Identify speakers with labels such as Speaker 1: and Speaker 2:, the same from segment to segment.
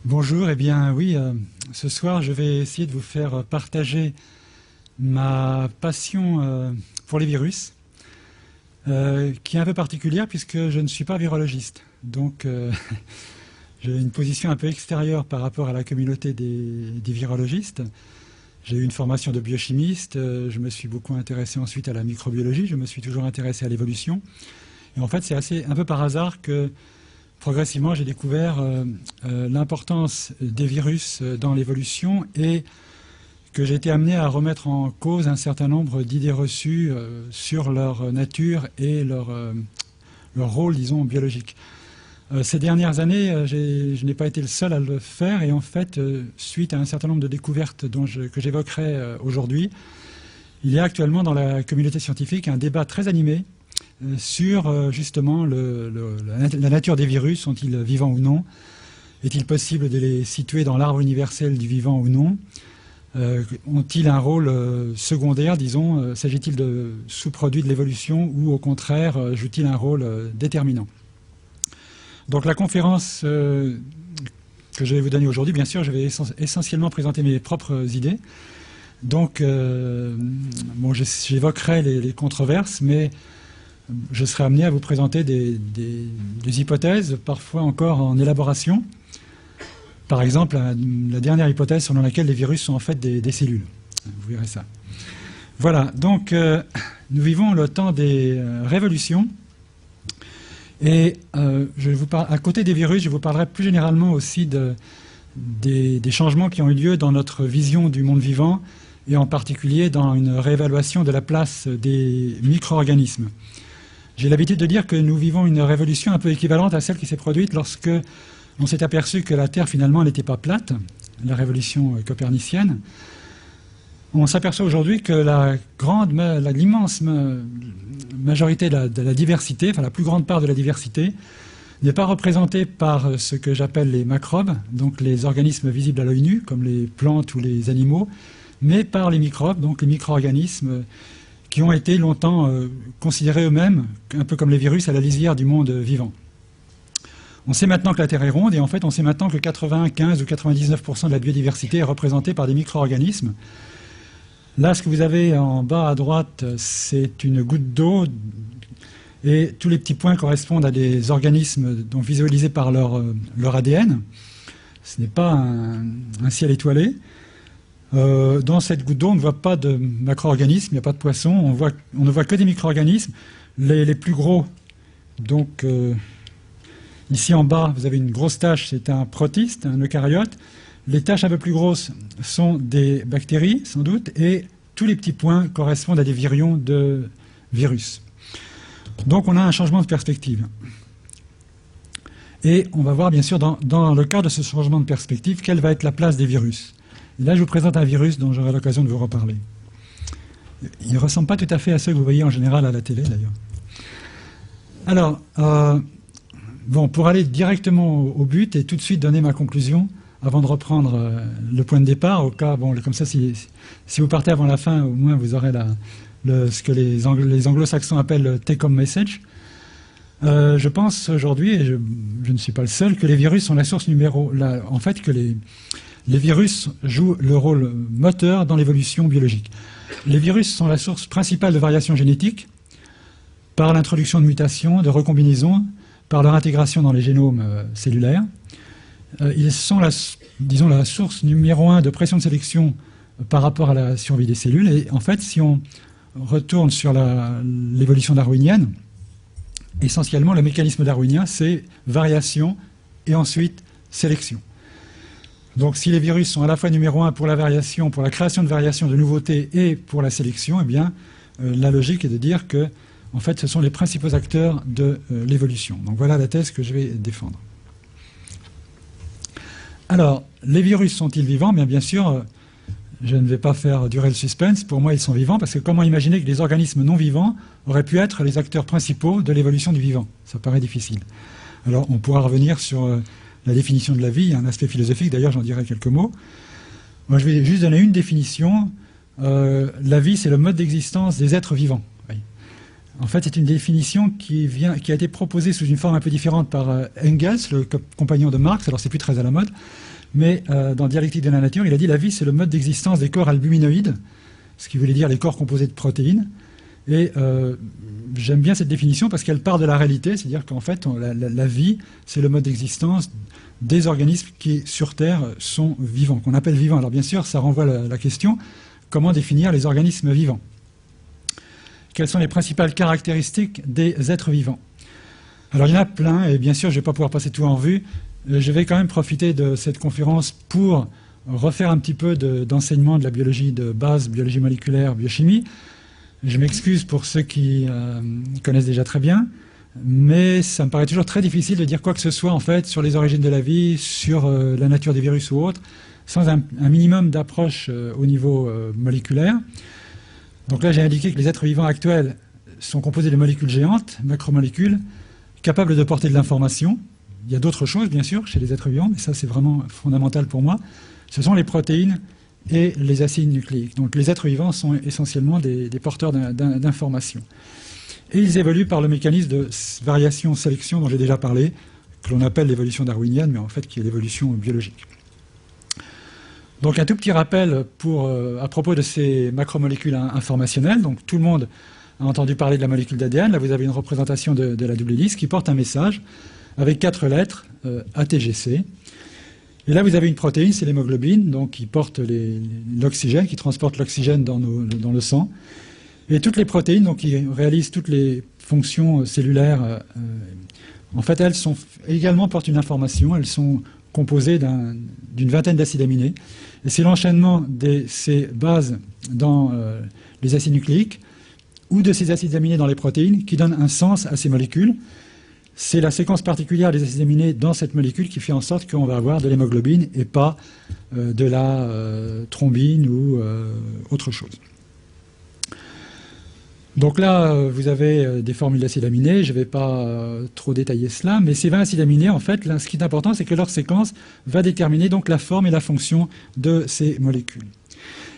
Speaker 1: Bonjour, eh bien oui, ce soir je vais essayer de vous faire partager ma passion pour les virus, qui est un peu particulière puisque je ne suis pas virologiste. Donc j'ai une position un peu extérieure par rapport à la communauté des virologistes. J'ai eu une formation de biochimiste, je me suis beaucoup intéressé ensuite à la microbiologie, je me suis toujours intéressé à l'évolution. Et en fait c'est un peu par hasard que progressivement, j'ai découvert l'importance des virus dans l'évolution et que j'ai été amené à remettre en cause un certain nombre d'idées reçues sur leur nature et leur rôle, disons, biologique. Ces dernières années, je n'ai pas été le seul à le faire et en fait, suite à un certain nombre de découvertes que j'évoquerai aujourd'hui, il y a actuellement dans la communauté scientifique un débat très animé sur justement la nature des virus. Sont-ils vivants ou non? Est-il possible de les situer dans l'arbre universel du vivant ou non? Ont-ils un rôle secondaire, disons? S'agit-il de sous-produits de l'évolution ou au contraire jouent-ils un rôle déterminant? Donc la conférence que je vais vous donner aujourd'hui, bien sûr, je vais essentiellement présenter mes propres idées. Donc bon, j'évoquerai les controverses, mais je serai amené à vous présenter des hypothèses, parfois encore en élaboration. Par exemple, la dernière hypothèse selon laquelle les virus sont en fait des cellules. Vous verrez ça. Voilà, donc nous vivons le temps des révolutions. Et à côté des virus, je vous parlerai plus généralement aussi des changements qui ont eu lieu dans notre vision du monde vivant, et en particulier dans une réévaluation de la place des micro-organismes. J'ai l'habitude de dire que nous vivons une révolution un peu équivalente à celle qui s'est produite lorsque on s'est aperçu que la Terre finalement n'était pas plate, la révolution copernicienne. On s'aperçoit aujourd'hui que l'immense majorité de la diversité, enfin la plus grande part de la diversité, n'est pas représentée par ce que j'appelle les macrobes, donc les organismes visibles à l'œil nu, comme les plantes ou les animaux, mais par les microbes, donc les micro-organismes, qui ont été longtemps considérés eux-mêmes, un peu comme les virus, à la lisière du monde vivant. On sait maintenant que la Terre est ronde, et en fait on sait maintenant que 95 ou 99% de la biodiversité est représentée par des micro-organismes. Là, ce que vous avez en bas à droite, c'est une goutte d'eau, et tous les petits points correspondent à des organismes donc visualisés par leur ADN. Ce n'est pas un ciel étoilé. Dans cette goutte d'eau, on ne voit pas de macro-organismes, il n'y a pas de poissons, on ne voit que des micro-organismes. Les plus gros, donc ici en bas, vous avez une grosse tache, c'est un protiste, un eucaryote. Les taches un peu plus grosses sont des bactéries, sans doute, et tous les petits points correspondent à des virions de virus. Donc on a un changement de perspective. Et on va voir bien sûr dans le cadre de ce changement de perspective, quelle va être la place des virus. Et là, je vous présente un virus dont j'aurai l'occasion de vous reparler. Il ne ressemble pas tout à fait à ceux que vous voyez en général à la télé, d'ailleurs. Alors, bon, pour aller directement au but et tout de suite donner ma conclusion, avant de reprendre le point de départ, au cas, bon, comme ça, si vous partez avant la fin, au moins vous aurez ce que les anglo-saxons appellent le take-home message. Je pense aujourd'hui, et je ne suis pas le seul, que les virus sont la source en fait, que les virus jouent le rôle moteur dans l'évolution biologique. Les virus sont la source principale de variations génétiques par l'introduction de mutations, de recombinaisons, par leur intégration dans les génomes cellulaires. Ils sont disons, la source numéro 1 de pression de sélection par rapport à la survie des cellules. Et en fait, si on retourne sur l'évolution darwinienne, essentiellement, le mécanisme darwinien, c'est variation et ensuite sélection. Donc si les virus sont à la fois numéro 1 pour la variation, pour la création de variations, de nouveautés et pour la sélection, eh bien la logique est de dire que en fait, ce sont les principaux acteurs de l'évolution. Donc voilà la thèse que je vais défendre. Alors, les virus sont-ils vivants? Bien sûr, je ne vais pas faire durer le suspense. Pour moi, ils sont vivants, parce que comment imaginer que les organismes non vivants auraient pu être les acteurs principaux de l'évolution du vivant? Ça paraît difficile. Alors, on pourra revenir sur la définition de la vie, un aspect philosophique, d'ailleurs j'en dirai quelques mots. Moi je vais juste donner une définition. La vie, c'est le mode d'existence des êtres vivants. En fait, c'est une définition qui a été proposée sous une forme un peu différente par Engels, le compagnon de Marx. Alors, c'est plus très à la mode, mais dans Dialectique de la nature, il a dit la vie, c'est le mode d'existence des corps albuminoïdes, ce qui voulait dire les corps composés de protéines. Et j'aime bien cette définition parce qu'elle part de la réalité, c'est-à-dire qu'en fait, la vie, c'est le mode d'existence des organismes qui, sur Terre, sont vivants, qu'on appelle vivants. Alors, bien sûr, ça renvoie à la question, comment définir les organismes vivants ? Quelles sont les principales caractéristiques des êtres vivants? Alors il y en a plein, et bien sûr je ne vais pas pouvoir passer tout en revue. Je vais quand même profiter de cette conférence pour refaire un petit peu d'enseignement de la biologie de base, biologie moléculaire, biochimie. Je m'excuse pour ceux qui connaissent déjà très bien, mais ça me paraît toujours très difficile de dire quoi que ce soit en fait sur les origines de la vie, sur la nature des virus ou autres, sans un minimum d'approche au niveau moléculaire. Donc là, j'ai indiqué que les êtres vivants actuels sont composés de molécules géantes, macromolécules, capables de porter de l'information. Il y a d'autres choses, bien sûr, chez les êtres vivants, mais ça, c'est vraiment fondamental pour moi. Ce sont les protéines et les acides nucléiques. Donc les êtres vivants sont essentiellement des porteurs d'informations. Et ils évoluent par le mécanisme de variation-sélection dont j'ai déjà parlé, que l'on appelle l'évolution darwinienne, mais en fait qui est l'évolution biologique. Donc un tout petit rappel à propos de ces macromolécules informationnelles. Donc tout le monde a entendu parler de la molécule d'ADN. Là, vous avez une représentation de la double hélice qui porte un message avec 4 lettres, ATGC. Et là, vous avez une protéine, c'est l'hémoglobine, donc qui porte l'oxygène, qui transporte l'oxygène dans le sang. Et toutes les protéines, donc qui réalisent toutes les fonctions cellulaires, en fait, elles également portent une information. Elles sont composées d'une vingtaine d'acides aminés. Et c'est l'enchaînement de ces bases dans les acides nucléiques ou de ces acides aminés dans les protéines qui donne un sens à ces molécules. C'est la séquence particulière des acides aminés dans cette molécule qui fait en sorte qu'on va avoir de l'hémoglobine et pas de la thrombine ou autre chose. Donc là, vous avez des formules d'acides aminés, je ne vais pas trop détailler cela, mais ces 20 acides aminés, en fait, là, ce qui est important, c'est que leur séquence va déterminer donc la forme et la fonction de ces molécules.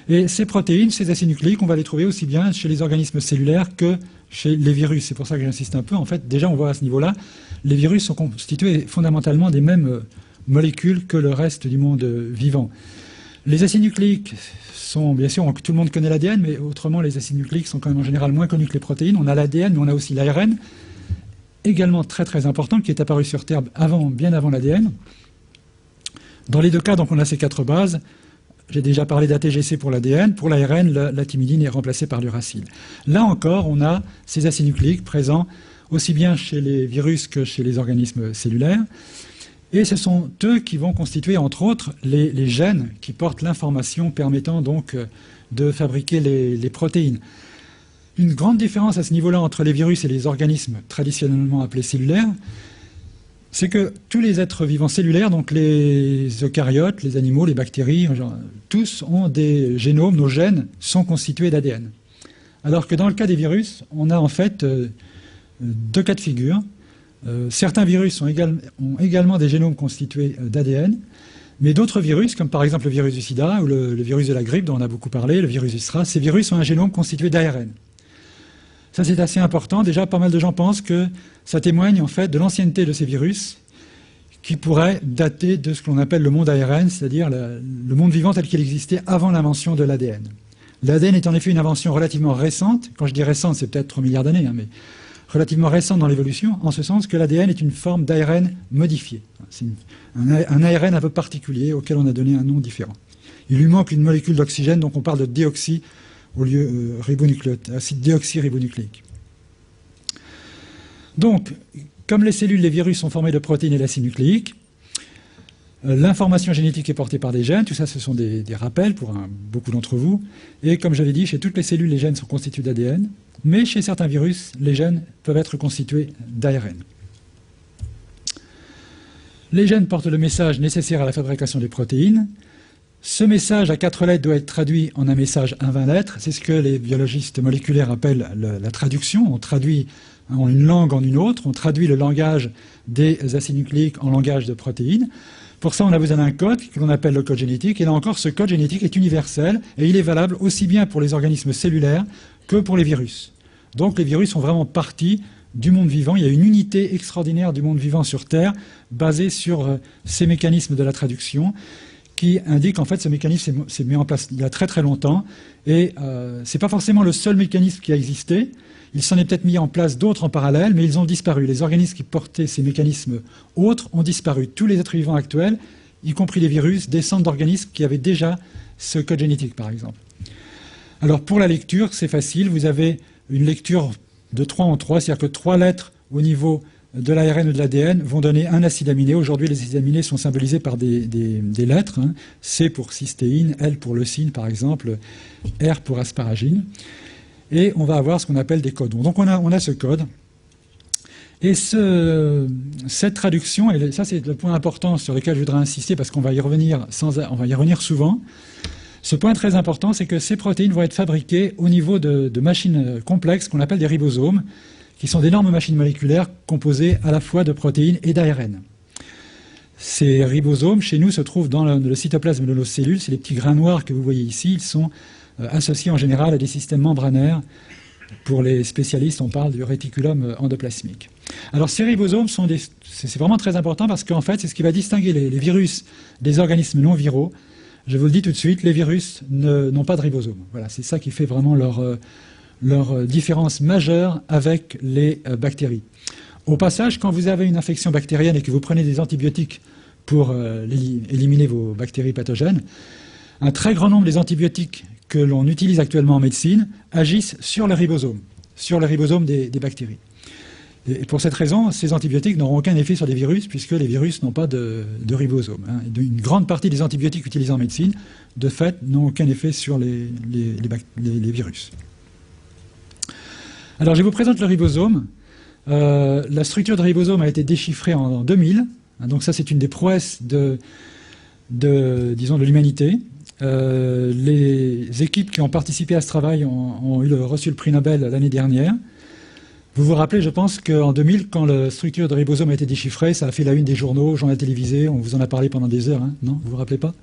Speaker 1: Et ces protéines, ces acides nucléiques, on va les trouver aussi bien chez les organismes cellulaires que chez les virus. C'est pour ça que j'insiste un peu. En fait, déjà, on voit à ce niveau-là, les virus sont constitués fondamentalement des mêmes molécules que le reste du monde vivant. Les acides nucléiques sont, bien sûr, tout le monde connaît l'ADN, mais autrement, les acides nucléiques sont quand même en général moins connus que les protéines. On a l'ADN, mais on a aussi l'ARN, également très très important, qui est apparu sur Terre bien avant l'ADN. Dans les deux cas, donc, on a ces 4 bases. J'ai déjà parlé d'ATGC pour l'ADN. Pour l'ARN, la thymidine est remplacée par l'uracile. Là encore, on a ces acides nucléiques présents aussi bien chez les virus que chez les organismes cellulaires. Et ce sont eux qui vont constituer, entre autres, les gènes qui portent l'information permettant donc de fabriquer les protéines. Une grande différence à ce niveau-là entre les virus et les organismes traditionnellement appelés cellulaires, c'est que tous les êtres vivants cellulaires, donc les eucaryotes, les animaux, les bactéries, tous ont des génomes, nos gènes sont constitués d'ADN. Alors que dans le cas des virus, on a en fait 2 cas de figure. Certains virus ont également des génomes constitués d'ADN, mais d'autres virus, comme par exemple le virus du sida ou le virus de la grippe dont on a beaucoup parlé, le virus du SRAS, ces virus ont un génome constitué d'ARN. Ça, c'est assez important. Déjà, pas mal de gens pensent que ça témoigne en fait de l'ancienneté de ces virus qui pourrait dater de ce que l'on appelle le monde ARN, c'est-à-dire le monde vivant tel qu'il existait avant l'invention de l'ADN. L'ADN est en effet une invention relativement récente. Quand je dis récente, c'est peut-être 3 milliards d'années, mais relativement récente dans l'évolution, en ce sens que l'ADN est une forme d'ARN modifié. C'est un ARN un peu particulier auquel on a donné un nom différent. Il lui manque une molécule d'oxygène, donc on parle de déoxy au lieu acide déoxyribonucléique. Donc, comme les cellules, les virus sont formés de protéines et d'acides nucléiques, l'information génétique est portée par des gènes, tout ça ce sont des rappels pour beaucoup d'entre vous, et comme j'avais dit, chez toutes les cellules, les gènes sont constitués d'ADN, mais chez certains virus, les gènes peuvent être constitués d'ARN. Les gènes portent le message nécessaire à la fabrication des protéines. Ce message à 4 lettres doit être traduit en un message à 20 lettres. C'est ce que les biologistes moléculaires appellent la traduction. On traduit en une langue en une autre. On traduit le langage des acides nucléiques en langage de protéines. Pour ça, on a besoin d'un code que l'on appelle le code génétique. Et là encore, ce code génétique est universel et il est valable aussi bien pour les organismes cellulaires que pour les virus. Donc les virus sont vraiment partie du monde vivant. Il y a une unité extraordinaire du monde vivant sur Terre, basée sur ces mécanismes de la traduction, qui indique en fait ce mécanisme s'est mis en place il y a très très longtemps, et ce n'est pas forcément le seul mécanisme qui a existé. Il s'en est peut-être mis en place d'autres en parallèle, mais ils ont disparu. Les organismes qui portaient ces mécanismes autres ont disparu. Tous les êtres vivants actuels, y compris les virus, descendent d'organismes qui avaient déjà ce code génétique, par exemple. Alors pour la lecture, c'est facile. Vous avez une lecture de 3 en 3, c'est-à-dire que 3 lettres au niveau de l'ARN ou de l'ADN vont donner un acide aminé. Aujourd'hui, les acides aminés sont symbolisés par des lettres. Hein. C pour cystéine, L pour leucine, par exemple, R pour asparagine. Et on va avoir ce qu'on appelle des codons. Donc on a ce code. Et cette traduction, et ça c'est le point important sur lequel je voudrais insister, parce qu'on va y revenir on va y revenir souvent. Ce point très important, c'est que ces protéines vont être fabriquées au niveau de machines complexes qu'on appelle des ribosomes, qui sont d'énormes machines moléculaires composées à la fois de protéines et d'ARN. Ces ribosomes, chez nous, se trouvent dans le cytoplasme de nos cellules. C'est les petits grains noirs que vous voyez ici. Ils sont associés en général à des systèmes membranaires. Pour les spécialistes, on parle du réticulum endoplasmique. Alors ces ribosomes, c'est vraiment très important parce qu'en fait, c'est ce qui va distinguer les virus des organismes non viraux. Je vous le dis tout de suite, les virus n'ont pas de ribosomes. Voilà, c'est ça qui fait vraiment leur différence majeure avec les bactéries. Au passage, quand vous avez une infection bactérienne et que vous prenez des antibiotiques pour éliminer vos bactéries pathogènes, un très grand nombre des antibiotiques que l'on utilise actuellement en médecine agissent sur le ribosome des bactéries. Et pour cette raison, ces antibiotiques n'auront aucun effet sur les virus, puisque les virus n'ont pas de ribosome. Hein. Une grande partie des antibiotiques utilisés en médecine, de fait, n'ont aucun effet sur les virus. Alors, je vous présente le ribosome. La structure de ribosome a été déchiffrée en 2000. Hein, donc ça, c'est une des prouesses disons, de l'humanité. Les équipes qui ont participé à ce travail ont reçu le prix Nobel l'année dernière. Vous vous rappelez, je pense qu'en 2000, quand la structure de ribosome a été déchiffrée, ça a fait la une des journaux, journaux télévisés, on vous en a parlé pendant des heures, hein, non? Vous vous rappelez pas?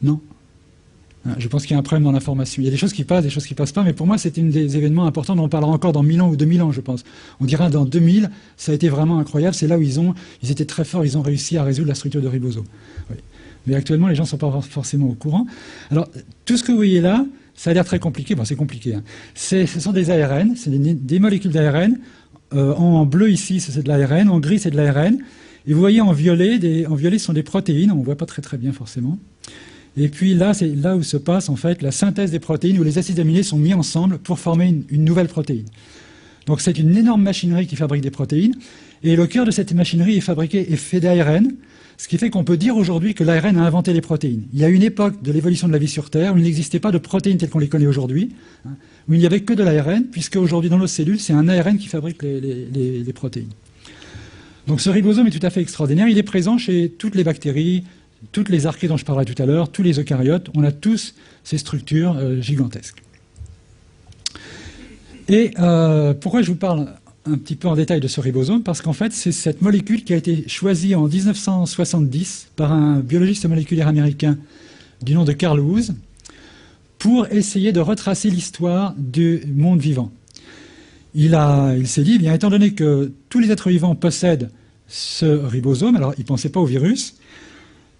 Speaker 1: Non? Je pense qu'il y a un problème dans l'information. Il y a des choses qui passent, des choses qui ne passent pas, mais pour moi, c'est un des événements importants dont on parlera encore dans 1000 ans ou 2000 ans, je pense. On dira dans 2000, ça a été vraiment incroyable, c'est là où ils étaient très forts, ils ont réussi à résoudre la structure de ribosome. Oui. Mais actuellement, les gens ne sont pas forcément au courant. Alors, tout ce que vous voyez là, ça a l'air très compliqué. Bon, c'est compliqué. Hein. Ce sont des ARN, c'est des molécules d'ARN. En bleu, ici, c'est de l'ARN. En gris, c'est de l'ARN. Et vous voyez, en violet, ce sont des protéines. On ne voit pas très très bien, forcément. Et puis là, c'est là où se passe, en fait, la synthèse des protéines, où les acides aminés sont mis ensemble pour former une nouvelle protéine. Donc, c'est une énorme machinerie qui fabrique des protéines. Et le cœur de cette machinerie est fait d'ARN. Ce qui fait qu'on peut dire aujourd'hui que l'ARN a inventé les protéines. Il y a une époque de l'évolution de la vie sur Terre où il n'existait pas de protéines telles qu'on les connaît aujourd'hui, hein, où il n'y avait que de l'ARN, puisque aujourd'hui dans nos cellules, c'est un ARN qui fabrique les protéines. Donc ce ribosome est tout à fait extraordinaire. Il est présent chez toutes les bactéries, toutes les archées dont je parlerai tout à l'heure, tous les eucaryotes. On a tous ces structures gigantesques. Et pourquoi je vous parle un petit peu en détail de ce ribosome, parce qu'en fait, c'est cette molécule qui a été choisie en 1970 par un biologiste moléculaire américain du nom de Carl Woese pour essayer de retracer l'histoire du monde vivant. Il s'est dit, bien, étant donné que tous les êtres vivants possèdent ce ribosome, alors il ne pensait pas au virus,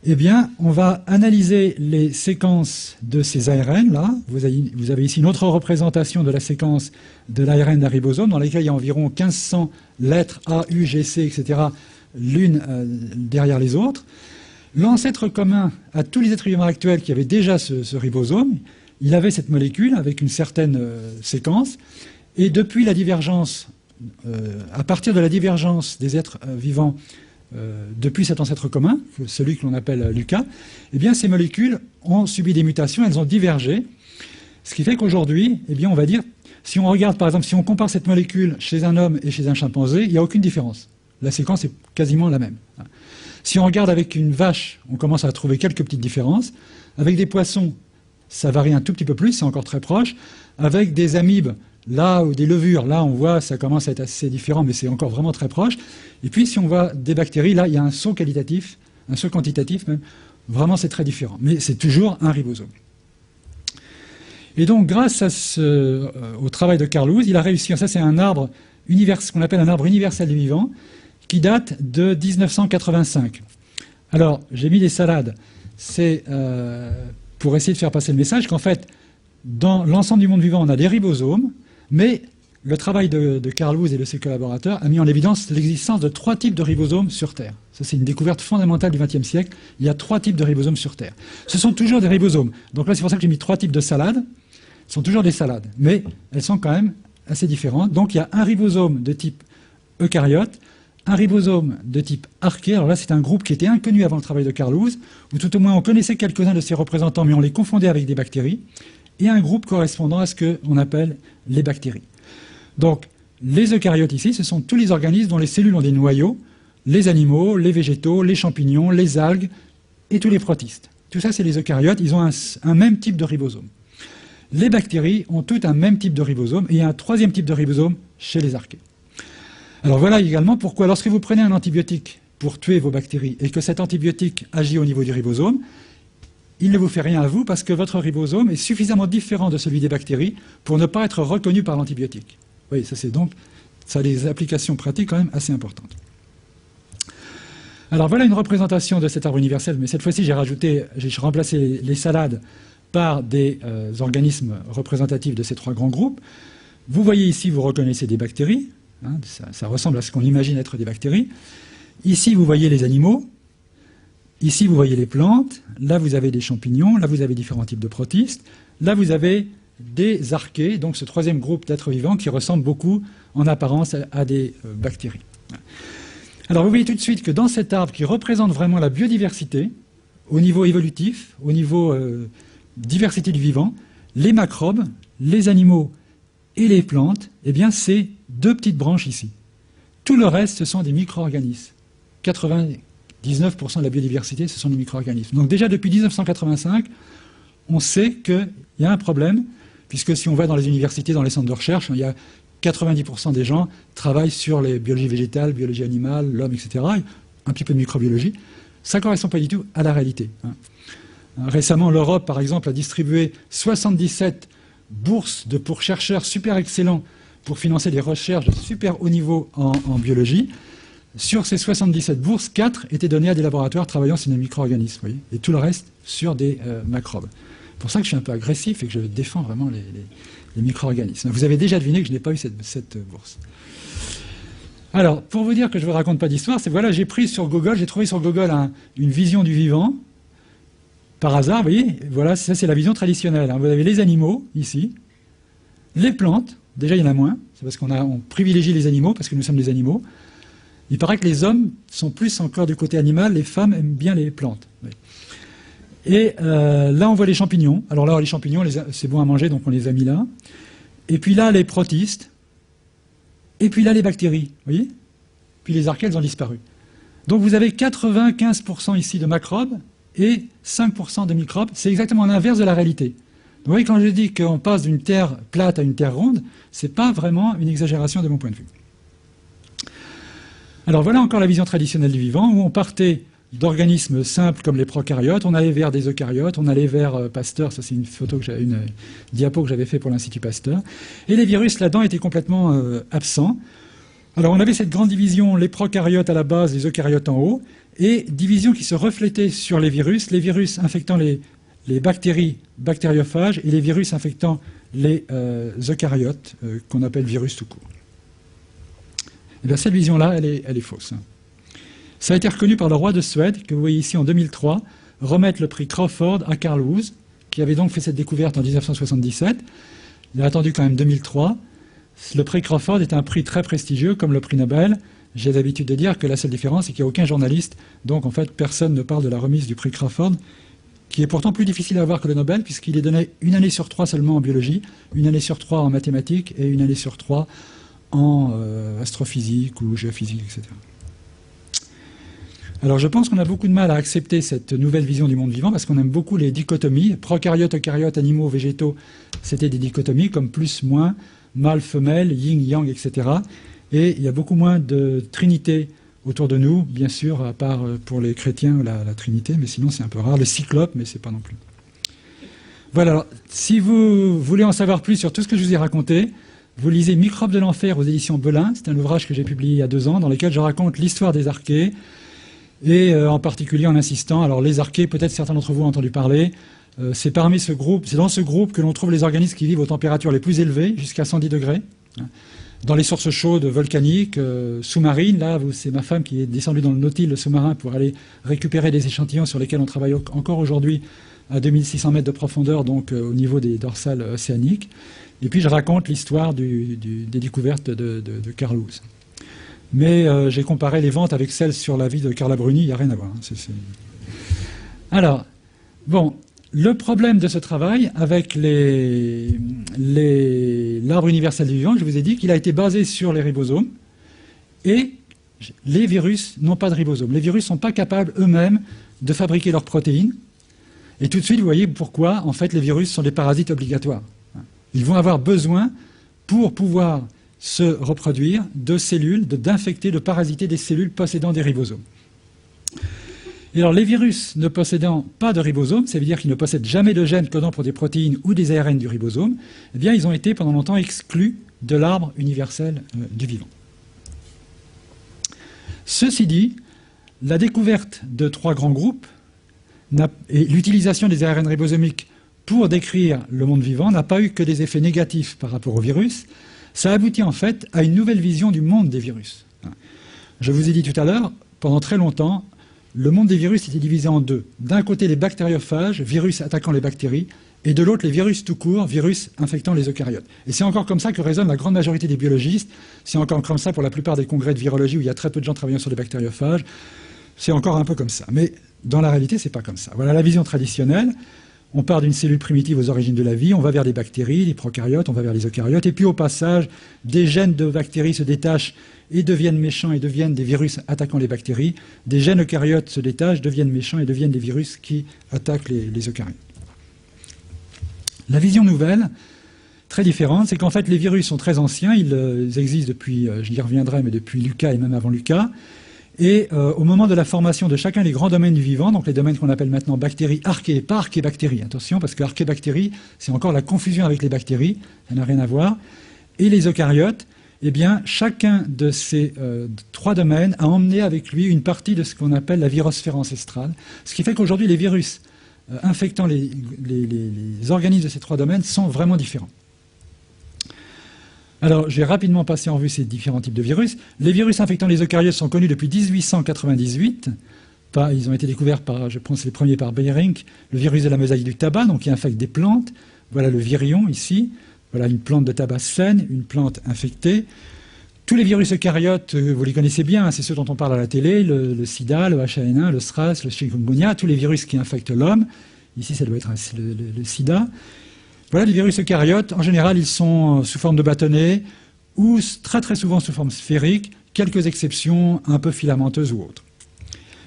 Speaker 1: eh bien, on va analyser les séquences de ces ARN-là. Vous avez ici une autre représentation de la séquence de l'ARN d'un ribosome, dans laquelle il y a environ 1500 lettres A, U, G, C, etc., l'une derrière les autres. L'ancêtre commun à tous les êtres vivants actuels qui avaient déjà ce ribosome, il avait cette molécule avec une certaine séquence, et depuis la divergence, à partir de la divergence des êtres vivants, depuis cet ancêtre commun, celui que l'on appelle Lucas, eh bien, ces molécules ont subi des mutations, elles ont divergé, ce qui fait qu'aujourd'hui, eh bien, on va dire, si on regarde, par exemple, si on compare cette molécule chez un homme et chez un chimpanzé, il n'y a aucune différence. La séquence est quasiment la même. Si on regarde avec une vache, on commence à trouver quelques petites différences. Avec des poissons, ça varie un tout petit peu plus, c'est encore très proche. Avec des amibes, là, ou des levures, là, on voit, ça commence à être assez différent, mais c'est encore vraiment très proche. Et puis, si on voit des bactéries, là, il y a un saut qualitatif, un saut quantitatif même. Vraiment, c'est très différent. Mais c'est toujours un ribosome. Et donc, grâce au travail de Carl Woese, il a réussi, ça c'est un arbre, ce qu'on appelle un arbre universel du vivant, qui date de 1985. Alors, j'ai mis des salades, c'est pour essayer de faire passer le message qu'en fait, dans l'ensemble du monde vivant, on a des ribosomes, mais le travail de Carl Woese et de ses collaborateurs a mis en évidence l'existence de 3 types de ribosomes sur Terre. Ça, c'est une découverte fondamentale du XXe siècle. Il y a 3 types de ribosomes sur Terre. Ce sont toujours des ribosomes. Donc là, c'est pour ça que j'ai mis 3 types de salades. Ce sont toujours des salades, mais elles sont quand même assez différentes. Donc il y a un ribosome de type eucaryote, un ribosome de type arché. Alors là, c'est un groupe qui était inconnu avant le travail de Carl Woese, ou tout au moins on connaissait quelques-uns de ses représentants, mais on les confondait avec des bactéries, et un groupe correspondant à ce qu'on appelle les bactéries. Donc, les eucaryotes ici, ce sont tous les organismes dont les cellules ont des noyaux, les animaux, les végétaux, les champignons, les algues et tous les protistes. Tout ça, c'est les eucaryotes, ils ont un même type de ribosome. Les bactéries ont toutes un même type de ribosome, et il y a un 3e type de ribosome chez les archées. Alors voilà également pourquoi, lorsque vous prenez un antibiotique pour tuer vos bactéries, et que cet antibiotique agit au niveau du ribosome, il ne vous fait rien à vous, parce que votre ribosome est suffisamment différent de celui des bactéries pour ne pas être reconnu par l'antibiotique. Oui, ça a des applications pratiques quand même assez importantes. Alors voilà une représentation de cet arbre universel, mais cette fois-ci j'ai remplacé les salades par des organismes représentatifs de ces 3 grands groupes. Vous voyez ici, vous reconnaissez des bactéries, hein, ça ressemble à ce qu'on imagine être des bactéries. Ici vous voyez les animaux, ici vous voyez les plantes, là vous avez des champignons, là vous avez différents types de protistes, là vous avez des archées, donc ce 3e groupe d'êtres vivants qui ressemble beaucoup en apparence à des bactéries. Alors vous voyez tout de suite que dans cet arbre qui représente vraiment la biodiversité, au niveau évolutif, au niveau diversité du vivant, les macrobes, les animaux et les plantes, eh bien c'est 2 petites branches ici. Tout le reste, ce sont des micro-organismes. 99% de la biodiversité, ce sont des micro-organismes. Donc déjà depuis 1985, on sait qu'il y a un problème, puisque si on va dans les universités, dans les centres de recherche, il y a 90% des gens travaillent sur les biologies végétales, biologie animale, l'homme, etc., un petit peu de microbiologie. Ça ne correspond pas du tout à la réalité. Récemment, l'Europe, par exemple, a distribué 77 bourses pour chercheurs super excellents pour financer des recherches de super haut niveau en biologie. Sur ces 77 bourses, 4 étaient données à des laboratoires travaillant sur des micro-organismes, vous voyez, et tout le reste sur des macrobes. C'est pour ça que je suis un peu agressif et que je défends vraiment les micro-organismes. Vous avez déjà deviné que je n'ai pas eu cette bourse. Alors, pour vous dire que je ne vous raconte pas d'histoire, c'est voilà, j'ai trouvé sur Google une vision du vivant, par hasard, vous voyez, voilà, ça c'est la vision traditionnelle. Vous avez les animaux, ici, les plantes, déjà il y en a moins, c'est parce qu'on privilégie les animaux, parce que nous sommes des animaux. Il paraît que les hommes sont plus encore du côté animal, les femmes aiment bien les plantes. Oui. Et là, on voit les champignons. Alors là, les champignons, c'est bon à manger, donc on les a mis là. Et puis là, les protistes. Et puis là, les bactéries, vous voyez. Puis les archées, elles ont disparu. Donc vous avez 95% ici de macrobes et 5% de microbes. C'est exactement l'inverse de la réalité. Donc, vous voyez, quand je dis qu'on passe d'une terre plate à une terre ronde, ce n'est pas vraiment une exagération de mon point de vue. Alors voilà encore la vision traditionnelle du vivant, où on partait d'organismes simples comme les prokaryotes, on allait vers des eucaryotes, on allait vers Pasteur, ça c'est une diapo que j'avais fait pour l'Institut Pasteur, et les virus là-dedans étaient complètement absents. Alors on avait cette grande division, les prokaryotes à la base, les eucaryotes en haut, et division qui se reflétait sur les virus infectant les bactéries bactériophages et les virus infectant les eucaryotes, qu'on appelle virus tout court. Et bien cette vision-là, elle est fausse. Ça a été reconnu par le roi de Suède, que vous voyez ici en 2003, remettre le prix Crawford à Carl Woese, qui avait donc fait cette découverte en 1977. Il a attendu quand même 2003. Le prix Crawford est un prix très prestigieux, comme le prix Nobel. J'ai l'habitude de dire que la seule différence, c'est qu'il n'y a aucun journaliste, donc en fait personne ne parle de la remise du prix Crawford, qui est pourtant plus difficile à avoir que le Nobel, puisqu'il est donné 1 année sur 3 seulement en biologie, 1 année sur 3 en mathématiques et 1 année sur 3 en astrophysique ou géophysique, etc. Alors je pense qu'on a beaucoup de mal à accepter cette nouvelle vision du monde vivant parce qu'on aime beaucoup les dichotomies. Prokaryotes, eucaryotes, animaux, végétaux, c'était des dichotomies comme plus, moins, mâle, femelle, yin, yang, etc. Et il y a beaucoup moins de trinité autour de nous, bien sûr, à part pour les chrétiens la trinité, mais sinon c'est un peu rare. Le cyclope, mais c'est pas non plus. Voilà, alors, si vous voulez en savoir plus sur tout ce que je vous ai raconté, vous lisez Microbes de l'enfer aux éditions Belin. C'est un ouvrage que j'ai publié il y a 2 ans, dans lequel je raconte l'histoire des archées, et en particulier en insistant, alors les archées, peut-être certains d'entre vous ont entendu parler, c'est parmi ce groupe, c'est dans ce groupe que l'on trouve les organismes qui vivent aux températures les plus élevées, jusqu'à 110 degrés. Dans les sources chaudes volcaniques, sous-marines, là, c'est ma femme qui est descendue dans le Nautile, le sous-marin, pour aller récupérer des échantillons sur lesquels on travaille encore aujourd'hui à 2600 mètres de profondeur, donc au niveau des dorsales océaniques. Et puis je raconte l'histoire des découvertes de Carl Lewis. Mais j'ai comparé les ventes avec celles sur la vie de Carla Bruni, il n'y a rien à voir. Alors, bon, le problème de ce travail avec l'arbre universel du vivant, je vous ai dit qu'il a été basé sur les ribosomes, et les virus n'ont pas de ribosomes. Les virus ne sont pas capables eux-mêmes de fabriquer leurs protéines. Et tout de suite, vous voyez pourquoi, en fait, les virus sont des parasites obligatoires. Ils vont avoir besoin, pour pouvoir se reproduire, de cellules, d'infecter, de parasiter des cellules possédant des ribosomes. Et alors, les virus ne possédant pas de ribosomes, ça veut dire qu'ils ne possèdent jamais de gènes codant pour des protéines ou des ARN du ribosome, eh bien, ils ont été pendant longtemps exclus de l'arbre universel du vivant. Ceci dit, la découverte de 3 grands groupes et l'utilisation des ARN ribosomiques pour décrire le monde vivant n'a pas eu que des effets négatifs par rapport aux virus. Ça aboutit en fait à une nouvelle vision du monde des virus. Je vous ai dit tout à l'heure, pendant très longtemps, le monde des virus était divisé en 2. D'un côté, les bactériophages, virus attaquant les bactéries, et de l'autre, les virus tout court, virus infectant les eucaryotes. Et c'est encore comme ça que raisonne la grande majorité des biologistes. C'est encore comme ça pour la plupart des congrès de virologie où il y a très peu de gens travaillant sur les bactériophages. C'est encore un peu comme ça. Mais dans la réalité, c'est pas comme ça. Voilà la vision traditionnelle. On part d'une cellule primitive aux origines de la vie, on va vers les bactéries, les prokaryotes, on va vers les eucaryotes, et puis au passage, des gènes de bactéries se détachent et deviennent méchants et deviennent des virus attaquant les bactéries. Des gènes eucaryotes se détachent, deviennent méchants et deviennent des virus qui attaquent les eucaryotes. La vision nouvelle, très différente, c'est qu'en fait les virus sont très anciens, ils existent depuis, je y reviendrai, mais depuis Lucas et même avant Lucas. Et au moment de la formation de chacun des grands domaines du vivant, donc les domaines qu'on appelle maintenant bactéries, archées, pas archébactéries, attention, parce que archébactéries, c'est encore la confusion avec les bactéries, ça n'a rien à voir, et les eucaryotes, eh bien, chacun de ces 3 domaines a emmené avec lui une partie de ce qu'on appelle la virosphère ancestrale, ce qui fait qu'aujourd'hui, les virus infectant les organismes de ces 3 domaines sont vraiment différents. Alors, je vais rapidement passer en revue ces différents types de virus. Les virus infectant les eucaryotes sont connus depuis 1898. Ils ont été découverts par, je pense, les premiers par Behring, le virus de la mosaïque du tabac, donc qui infecte des plantes. Voilà le virion ici. Voilà une plante de tabac saine, une plante infectée. Tous les virus eucaryotes, vous les connaissez bien, hein, c'est ceux dont on parle à la télé, le sida, le H1N1, le SRAS, le chikungunya, tous les virus qui infectent l'homme. Ici, ça doit être le sida. Voilà, les virus eucaryotes, en général, ils sont sous forme de bâtonnets ou très très souvent sous forme sphérique, quelques exceptions un peu filamenteuses ou autres.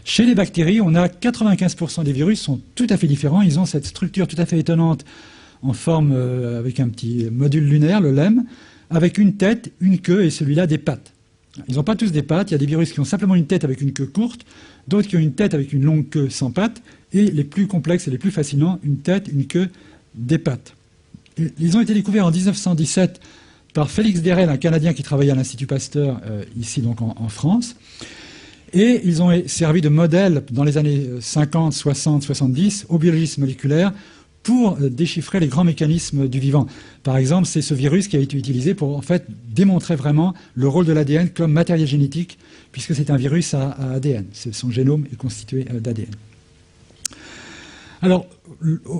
Speaker 1: Chez les bactéries, on a 95% des virus sont tout à fait différents. Ils ont cette structure tout à fait étonnante en forme avec un petit module lunaire, le lemme, avec une tête, une queue et celui-là des pattes. Ils n'ont pas tous des pattes. Il y a des virus qui ont simplement une tête avec une queue courte, d'autres qui ont une tête avec une longue queue sans pattes, et les plus complexes et les plus fascinants, une tête, une queue, des pattes. Ils ont été découverts en 1917 par Félix Derel, un Canadien qui travaillait à l'Institut Pasteur, ici donc en France. Et ils ont servi de modèle dans les années 50, 60, 70 aux biologistes moléculaires pour déchiffrer les grands mécanismes du vivant. Par exemple, c'est ce virus qui a été utilisé pour en fait démontrer vraiment le rôle de l'ADN comme matériel génétique, puisque c'est un virus à ADN. Son génome est constitué d'ADN. Alors,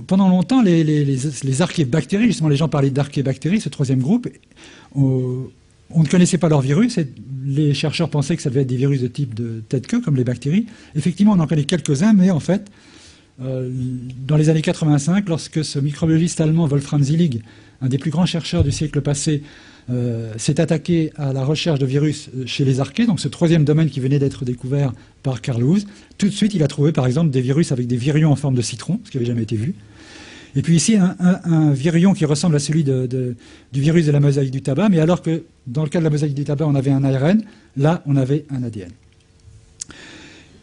Speaker 1: pendant longtemps, les archébactéries, justement les gens parlaient d'archébactéries, ce 3e groupe, on ne connaissait pas leur virus, et les chercheurs pensaient que ça devait être des virus de type de tête-queue, comme les bactéries. Effectivement, on en connaît quelques-uns, mais en fait, dans les années 85, lorsque ce microbiologiste allemand Wolfram Zillig, un des plus grands chercheurs du siècle passé, s'est attaqué à la recherche de virus chez les archées, donc ce 3e domaine qui venait d'être découvert par Carl Lewis. Tout de suite, il a trouvé par exemple des virus avec des virions en forme de citron, ce qui n'avait jamais été vu. Et puis ici, un virion qui ressemble à celui du virus de la mosaïque du tabac, mais alors que dans le cas de la mosaïque du tabac, on avait un ARN, là, on avait un ADN.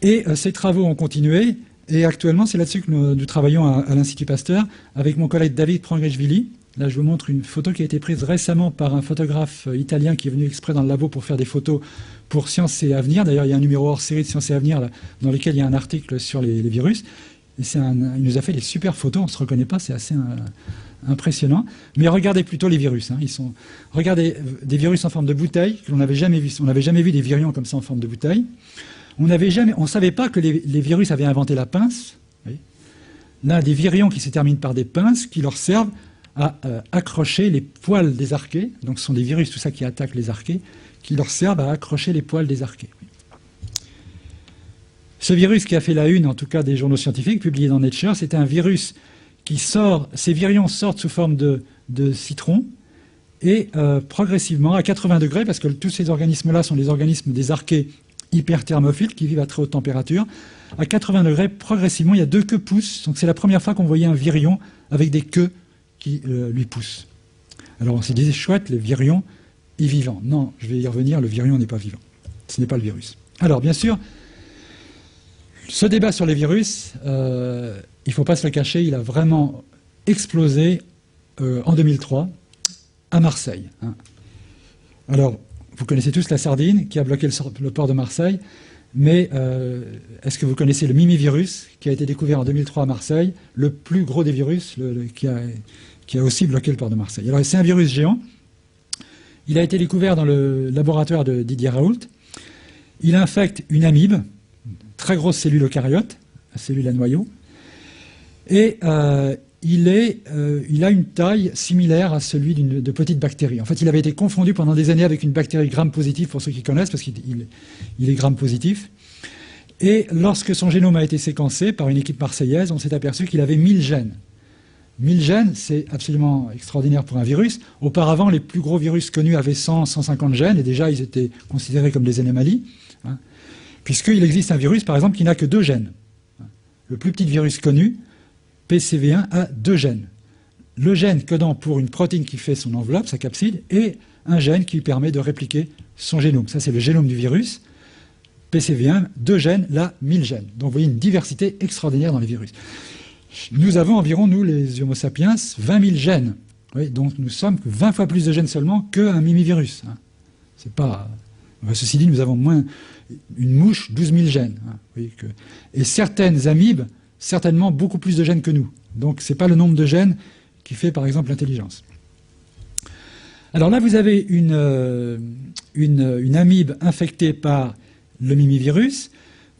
Speaker 1: Et ces travaux ont continué Et actuellement, c'est là-dessus que nous travaillons à l'Institut Pasteur avec mon collègue David Prangheshvili. Là, je vous montre une photo qui a été prise récemment par un photographe italien qui est venu exprès dans le labo pour faire des photos pour Science et Avenir. D'ailleurs, il y a un numéro hors série de Science et Avenir là, dans lequel il y a un article sur les virus. Et il nous a fait des super photos, on ne se reconnaît pas, c'est assez impressionnant. Mais regardez plutôt les virus. Hein. Regardez des virus en forme de bouteille que l'on n'avait jamais vu. On n'avait jamais vu des virions comme ça en forme de bouteille. On ne savait pas que les virus avaient inventé la pince. Oui. Là, des virions qui se terminent par des pinces qui leur servent à accrocher les poils des archées. Donc ce sont des virus, tout ça, qui attaquent les archées, qui leur servent à accrocher les poils des archées. Ce virus qui a fait la une, en tout cas, des journaux scientifiques, publié dans Nature, c'est un virus qui sort, ces virions sortent sous forme de citron, et progressivement, à 80 degrés, parce que tous ces organismes-là sont des organismes des archées hyperthermophiles qui vivent à très haute température, à 80 degrés, progressivement, il y a 2 queues poussent. Donc c'est la première fois qu'on voyait un virion avec des queues qui lui poussent. Alors on s'est dit, chouette, le virion est vivant. Non, je vais y revenir, le virion n'est pas vivant. Ce n'est pas le virus. Alors bien sûr, ce débat sur les virus, il ne faut pas se le cacher, il a vraiment explosé en 2003 à Marseille. Hein. Alors, vous connaissez tous la sardine qui a bloqué le port de Marseille, mais est-ce que vous connaissez le mimivirus qui a été découvert en 2003 à Marseille, le plus gros des virus qui a aussi bloqué le port de Marseille? Alors, c'est un virus géant. Il a été découvert dans le laboratoire de Didier Raoult. Il infecte une amibe, très grosse cellule eucaryote, la cellule à noyau, et il a une taille similaire à celui de petites bactéries. En fait, il avait été confondu pendant des années avec une bactérie gram-positive, pour ceux qui connaissent, parce qu'il est gram-positif. Et lorsque son génome a été séquencé par une équipe marseillaise, on s'est aperçu qu'il avait 1000 gènes. 1000 gènes, c'est absolument extraordinaire pour un virus. Auparavant, les plus gros virus connus avaient 100, 150 gènes, et déjà, ils étaient considérés comme des anomalies. Hein, puisqu'il existe un virus, par exemple, qui n'a que 2 gènes. Le plus petit virus connu, PCV1, a 2 gènes. Le gène codant pour une protéine qui fait son enveloppe, sa capside, et un gène qui lui permet de répliquer son génome. Ça, c'est le génome du virus. PCV1, 2 gènes, là, 1000 gènes. Donc, vous voyez une diversité extraordinaire dans les virus. Nous avons environ, nous, les Homo sapiens, 20 000 gènes. Oui, donc, nous sommes 20 fois plus de gènes seulement qu'un mimivirus. Hein. C'est pas... Ceci dit, nous avons moins... Une mouche, 12 000 gènes. Hein. Oui, et certaines amibes, certainement beaucoup plus de gènes que nous. Donc, ce n'est pas le nombre de gènes qui fait, par exemple, l'intelligence. Alors là, vous avez une amibe infectée par le mimivirus.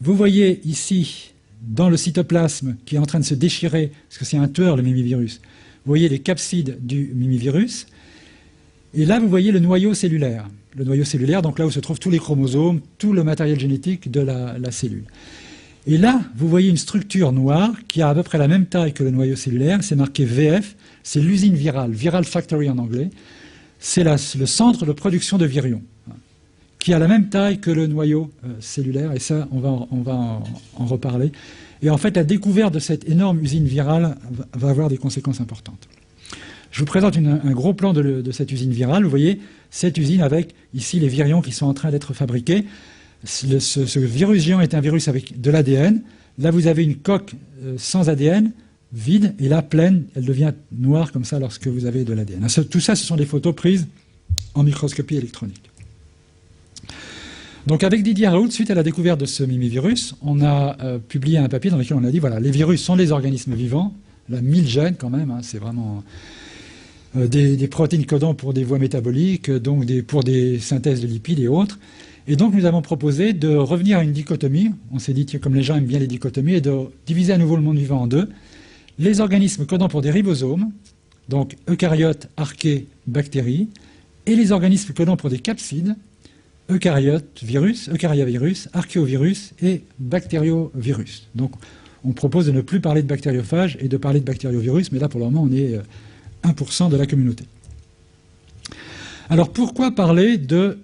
Speaker 1: Vous voyez ici, dans le cytoplasme, qui est en train de se déchirer, parce que c'est un tueur, le mimivirus, vous voyez les capsides du mimivirus. Et là, vous voyez le noyau cellulaire. Le noyau cellulaire, donc là où se trouvent tous les chromosomes, tout le matériel génétique de la cellule. Et là, vous voyez une structure noire qui a à peu près la même taille que le noyau cellulaire. C'est marqué VF, c'est l'usine virale, Viral Factory en anglais. C'est le centre de production de virions, qui a la même taille que le noyau cellulaire. Et ça, on va en reparler. Et en fait, la découverte de cette énorme usine virale va avoir des conséquences importantes. Je vous présente un gros plan de cette usine virale. Vous voyez cette usine avec ici les virions qui sont en train d'être fabriqués. Ce virus géant est un virus avec de l'ADN. Là, vous avez une coque sans ADN, vide, et là, pleine, elle devient noire comme ça lorsque vous avez de l'ADN. Tout ça, ce sont des photos prises en microscopie électronique. Donc, avec Didier Raoult, suite à la découverte de ce mimivirus, on a publié un papier dans lequel on a dit, voilà, les virus sont des organismes vivants, là, 1000 gènes quand même, hein, c'est vraiment... Des protéines codant pour des voies métaboliques, donc pour des synthèses de lipides et autres. Et donc nous avons proposé de revenir à une dichotomie. On s'est dit, comme les gens aiment bien les dichotomies, et de diviser à nouveau le monde vivant en deux. Les organismes codant pour des ribosomes, donc eucaryotes, archées, bactéries, et les organismes codant pour des capsides, eucaryotes, virus, eucaryovirus, archéovirus et bactériovirus. Donc on propose de ne plus parler de bactériophages et de parler de bactériovirus, mais là pour le moment on est 1% de la communauté. Alors pourquoi parler de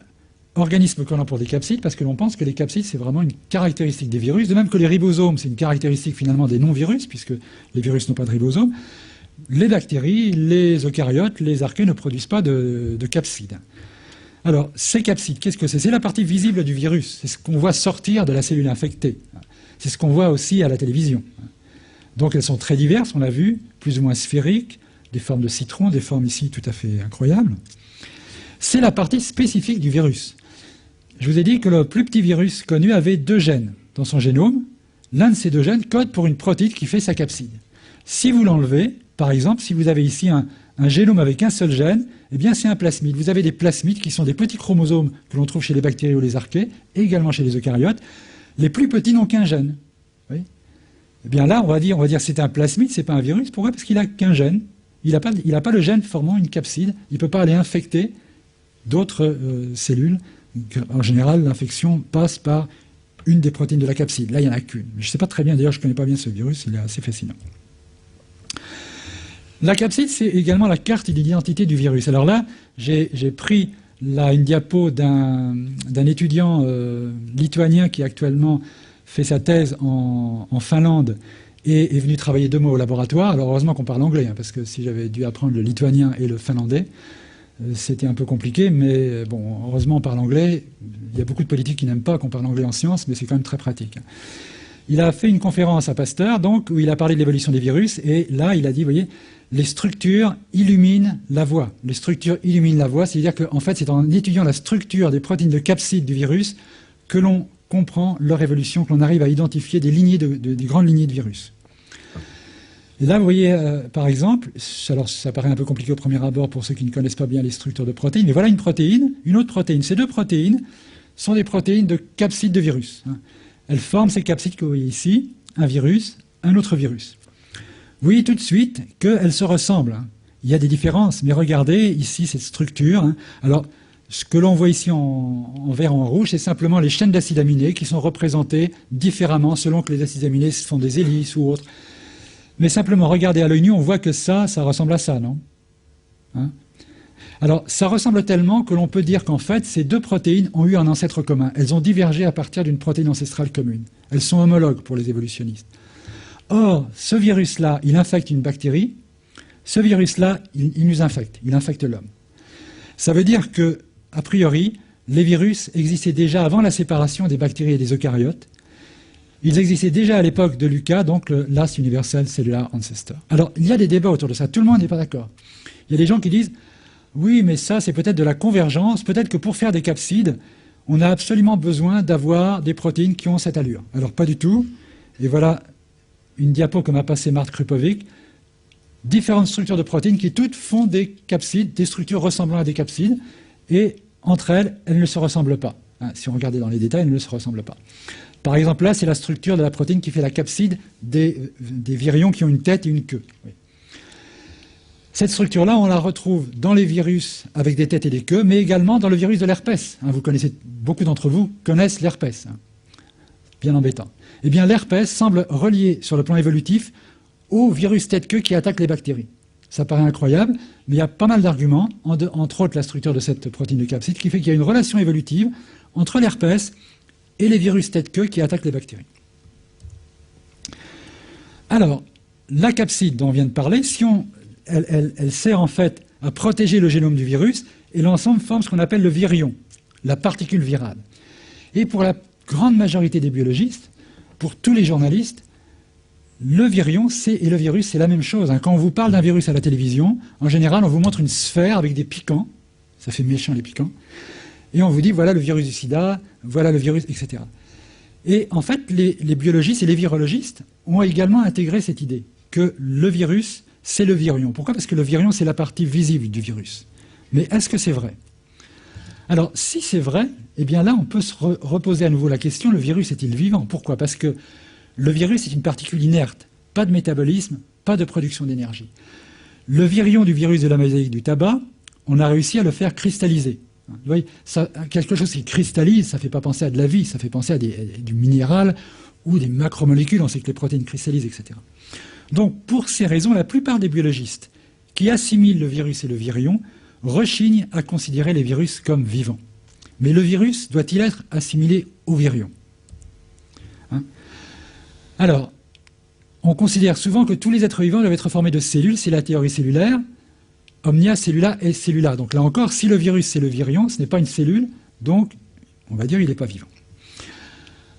Speaker 1: organismes codant pour des capsides? Parce que l'on pense que les capsides, c'est vraiment une caractéristique des virus, de même que les ribosomes, c'est une caractéristique finalement des non-virus, puisque les virus n'ont pas de ribosomes. Les bactéries, les eucaryotes, les archées ne produisent pas de capsides. Alors, ces capsides, qu'est-ce que c'est? C'est la partie visible du virus, c'est ce qu'on voit sortir de la cellule infectée. C'est ce qu'on voit aussi à la télévision. Donc elles sont très diverses, on l'a vu, plus ou moins sphériques, des formes de citron, des formes ici tout à fait incroyables. C'est la partie spécifique du virus. Je vous ai dit que le plus petit virus connu avait 2 gènes dans son génome. L'un de ces 2 gènes code pour une protéine qui fait sa capside. Si vous l'enlevez, par exemple, si vous avez ici un génome avec un seul gène, eh bien c'est un plasmide. Vous avez des plasmides qui sont des petits chromosomes que l'on trouve chez les bactéries ou les archées, et également chez les eucaryotes. Les plus petits n'ont qu'un gène. Oui. Eh bien là, on va dire c'est un plasmide, c'est pas un virus. Pourquoi? Parce qu'il n'a qu'un gène. Il n'a pas le gène formant une capside. Il ne peut pas aller infecter d'autres cellules. En général, l'infection passe par une des protéines de la capside. Là, il n'y en a qu'une. Je ne sais pas très bien, d'ailleurs, je ne connais pas bien ce virus, il est assez fascinant. La capside, c'est également la carte d'identité du virus. Alors là, j'ai pris une diapo d'un étudiant lituanien qui actuellement fait sa thèse en Finlande et est venu travailler 2 mois au laboratoire. Alors heureusement qu'on parle anglais, hein, parce que si j'avais dû apprendre le lituanien et le finlandais, c'était un peu compliqué, mais bon, heureusement on parle anglais. Il y a beaucoup de politiques qui n'aiment pas qu'on parle anglais en sciences, mais c'est quand même très pratique. Il a fait une conférence à Pasteur, donc, où il a parlé de l'évolution des virus, et là, il a dit, vous voyez, les structures illuminent la voie. Les structures illuminent la voie, c'est-à-dire qu'en fait, c'est en étudiant la structure des protéines de capside du virus que l'on comprend leur évolution, que l'on arrive à identifier des grandes lignées de virus. Et là, vous voyez, par exemple, alors ça paraît un peu compliqué au premier abord pour ceux qui ne connaissent pas bien les structures de protéines, mais voilà une protéine, une autre protéine. Ces 2 protéines sont des protéines de capsides de virus. Elles forment ces capsides que vous voyez ici, un virus, un autre virus. Vous voyez tout de suite qu'elles se ressemblent. Il y a des différences, mais regardez ici cette structure. Alors, ce que l'on voit ici en vert, en rouge, c'est simplement les chaînes d'acides aminés qui sont représentées différemment selon que les acides aminés sont des hélices ou autres. Mais simplement, regardez à l'œil nu, on voit que ça ressemble à ça, non? Alors, ça ressemble tellement que l'on peut dire qu'en fait, ces 2 protéines ont eu un ancêtre commun. Elles ont divergé à partir d'une protéine ancestrale commune. Elles sont homologues pour les évolutionnistes. Or, ce virus-là, il infecte une bactérie. Ce virus-là, il nous infecte. Il infecte l'homme. Ça veut dire que, a priori, les virus existaient déjà avant la séparation des bactéries et des eucaryotes. Ils existaient déjà à l'époque de Lucas, donc le Last Universal Cellular Ancestor. Alors, il y a des débats autour de ça. Tout le monde n'est pas d'accord. Il y a des gens qui disent « Oui, mais ça, c'est peut-être de la convergence. Peut-être que pour faire des capsides, on a absolument besoin d'avoir des protéines qui ont cette allure. » Alors, pas du tout. Et voilà une diapo que m'a passée Marthe Krupovic. Différentes structures de protéines qui toutes font des capsides, des structures ressemblant à des capsides. Et entre elles, elles ne se ressemblent pas. Si on regardait dans les détails, elles ne se ressemblent pas. Par exemple, là, c'est la structure de la protéine qui fait la capside des virions qui ont une tête et une queue. Oui. Cette structure-là, on la retrouve dans les virus avec des têtes et des queues, mais également dans le virus de l'herpès. Vous connaissez, beaucoup d'entre vous connaissent l'herpès. Bien embêtant. Eh bien, l'herpès semble relié sur le plan évolutif au virus tête-queue qui attaque les bactéries. Ça paraît incroyable, mais il y a pas mal d'arguments, entre autres la structure de cette protéine de capside, qui fait qu'il y a une relation évolutive entre l'herpès et les virus tête-queue qui attaquent les bactéries. Alors, la capside dont on vient de parler, elle sert en fait à protéger le génome du virus, et l'ensemble forme ce qu'on appelle le virion, la particule virale. Et pour la grande majorité des biologistes, pour tous les journalistes, le virion et le virus, c'est la même chose. Quand on vous parle d'un virus à la télévision, en général, on vous montre une sphère avec des piquants, ça fait méchant les piquants, et on vous dit, voilà le virus du sida, voilà le virus, etc. Et en fait, les biologistes et les virologistes ont également intégré cette idée que le virus, c'est le virion. Pourquoi? Parce que le virion, c'est la partie visible du virus. Mais est-ce que c'est vrai? Alors, si c'est vrai, eh bien là, on peut se reposer à nouveau la question, le virus est-il vivant? Pourquoi? Parce que le virus est une particule inerte, pas de métabolisme, pas de production d'énergie. Le virion du virus de la mosaïque du tabac, on a réussi à le faire cristalliser. Vous voyez, quelque chose qui cristallise, ça ne fait pas penser à de la vie, ça fait penser à du minéral ou des macromolécules, on sait que les protéines cristallisent, etc. Donc, pour ces raisons, la plupart des biologistes qui assimilent le virus et le virion rechignent à considérer les virus comme vivants. Mais le virus doit-il être assimilé au virion? Alors, on considère souvent que tous les êtres vivants doivent être formés de cellules, c'est la théorie cellulaire. Omnia cellula est cellula. Donc là encore, si le virus c'est le virion, ce n'est pas une cellule, donc on va dire il n'est pas vivant.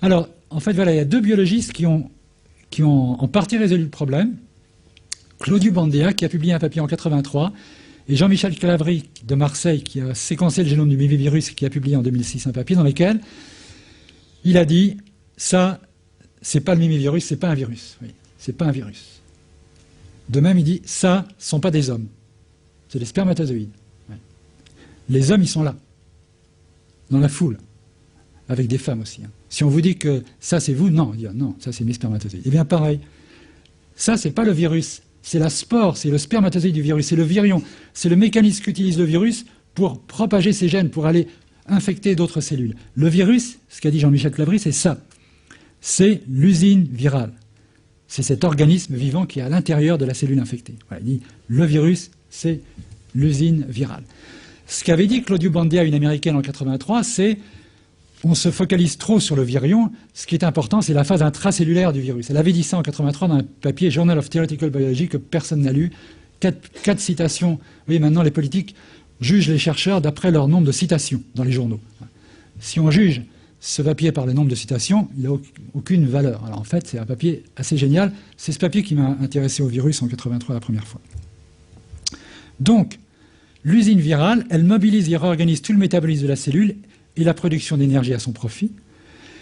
Speaker 1: Alors, en fait, voilà, il y a deux biologistes qui ont en partie résolu le problème. Claudiu Bandia, qui a publié un papier en 83, et Jean-Michel Calavry de Marseille, qui a séquencé le génome du mimivirus, qui a publié en 2006 un papier dans lequel il a dit ça, c'est pas le mimivirus, c'est pas un virus. Oui, c'est pas un virus. De même, il dit ça, ce sont pas des hommes, c'est des spermatozoïdes. Oui. Les hommes, ils sont là, dans la foule, avec des femmes aussi. Hein. Si on vous dit que ça, c'est vous, non, on dit non, ça, c'est mes spermatozoïdes. Eh bien, pareil, ça, c'est pas le virus. C'est la spore, c'est le spermatozoïde du virus, c'est le virion, c'est le mécanisme qu'utilise le virus pour propager ses gènes, pour aller infecter d'autres cellules. Le virus, ce qu'a dit Jean-Michel Calavry, c'est ça. C'est l'usine virale. C'est cet organisme vivant qui est à l'intérieur de la cellule infectée. Voilà, il dit le virus, c'est l'usine virale. Ce qu'avait dit Claudiu Bandia, une américaine en 83, c'est on se focalise trop sur le virion. Ce qui est important, c'est la phase intracellulaire du virus. Elle avait dit ça en 83 dans un papier Journal of Theoretical Biology que personne n'a lu. Quatre citations. Vous voyez, maintenant, les politiques jugent les chercheurs d'après leur nombre de citations dans les journaux. Si on juge ce papier par le nombre de citations, il n'a aucune valeur. Alors en fait, c'est un papier assez génial. C'est ce papier qui m'a intéressé au virus en 83 la première fois. Donc, l'usine virale, elle mobilise et réorganise tout le métabolisme de la cellule et la production d'énergie à son profit.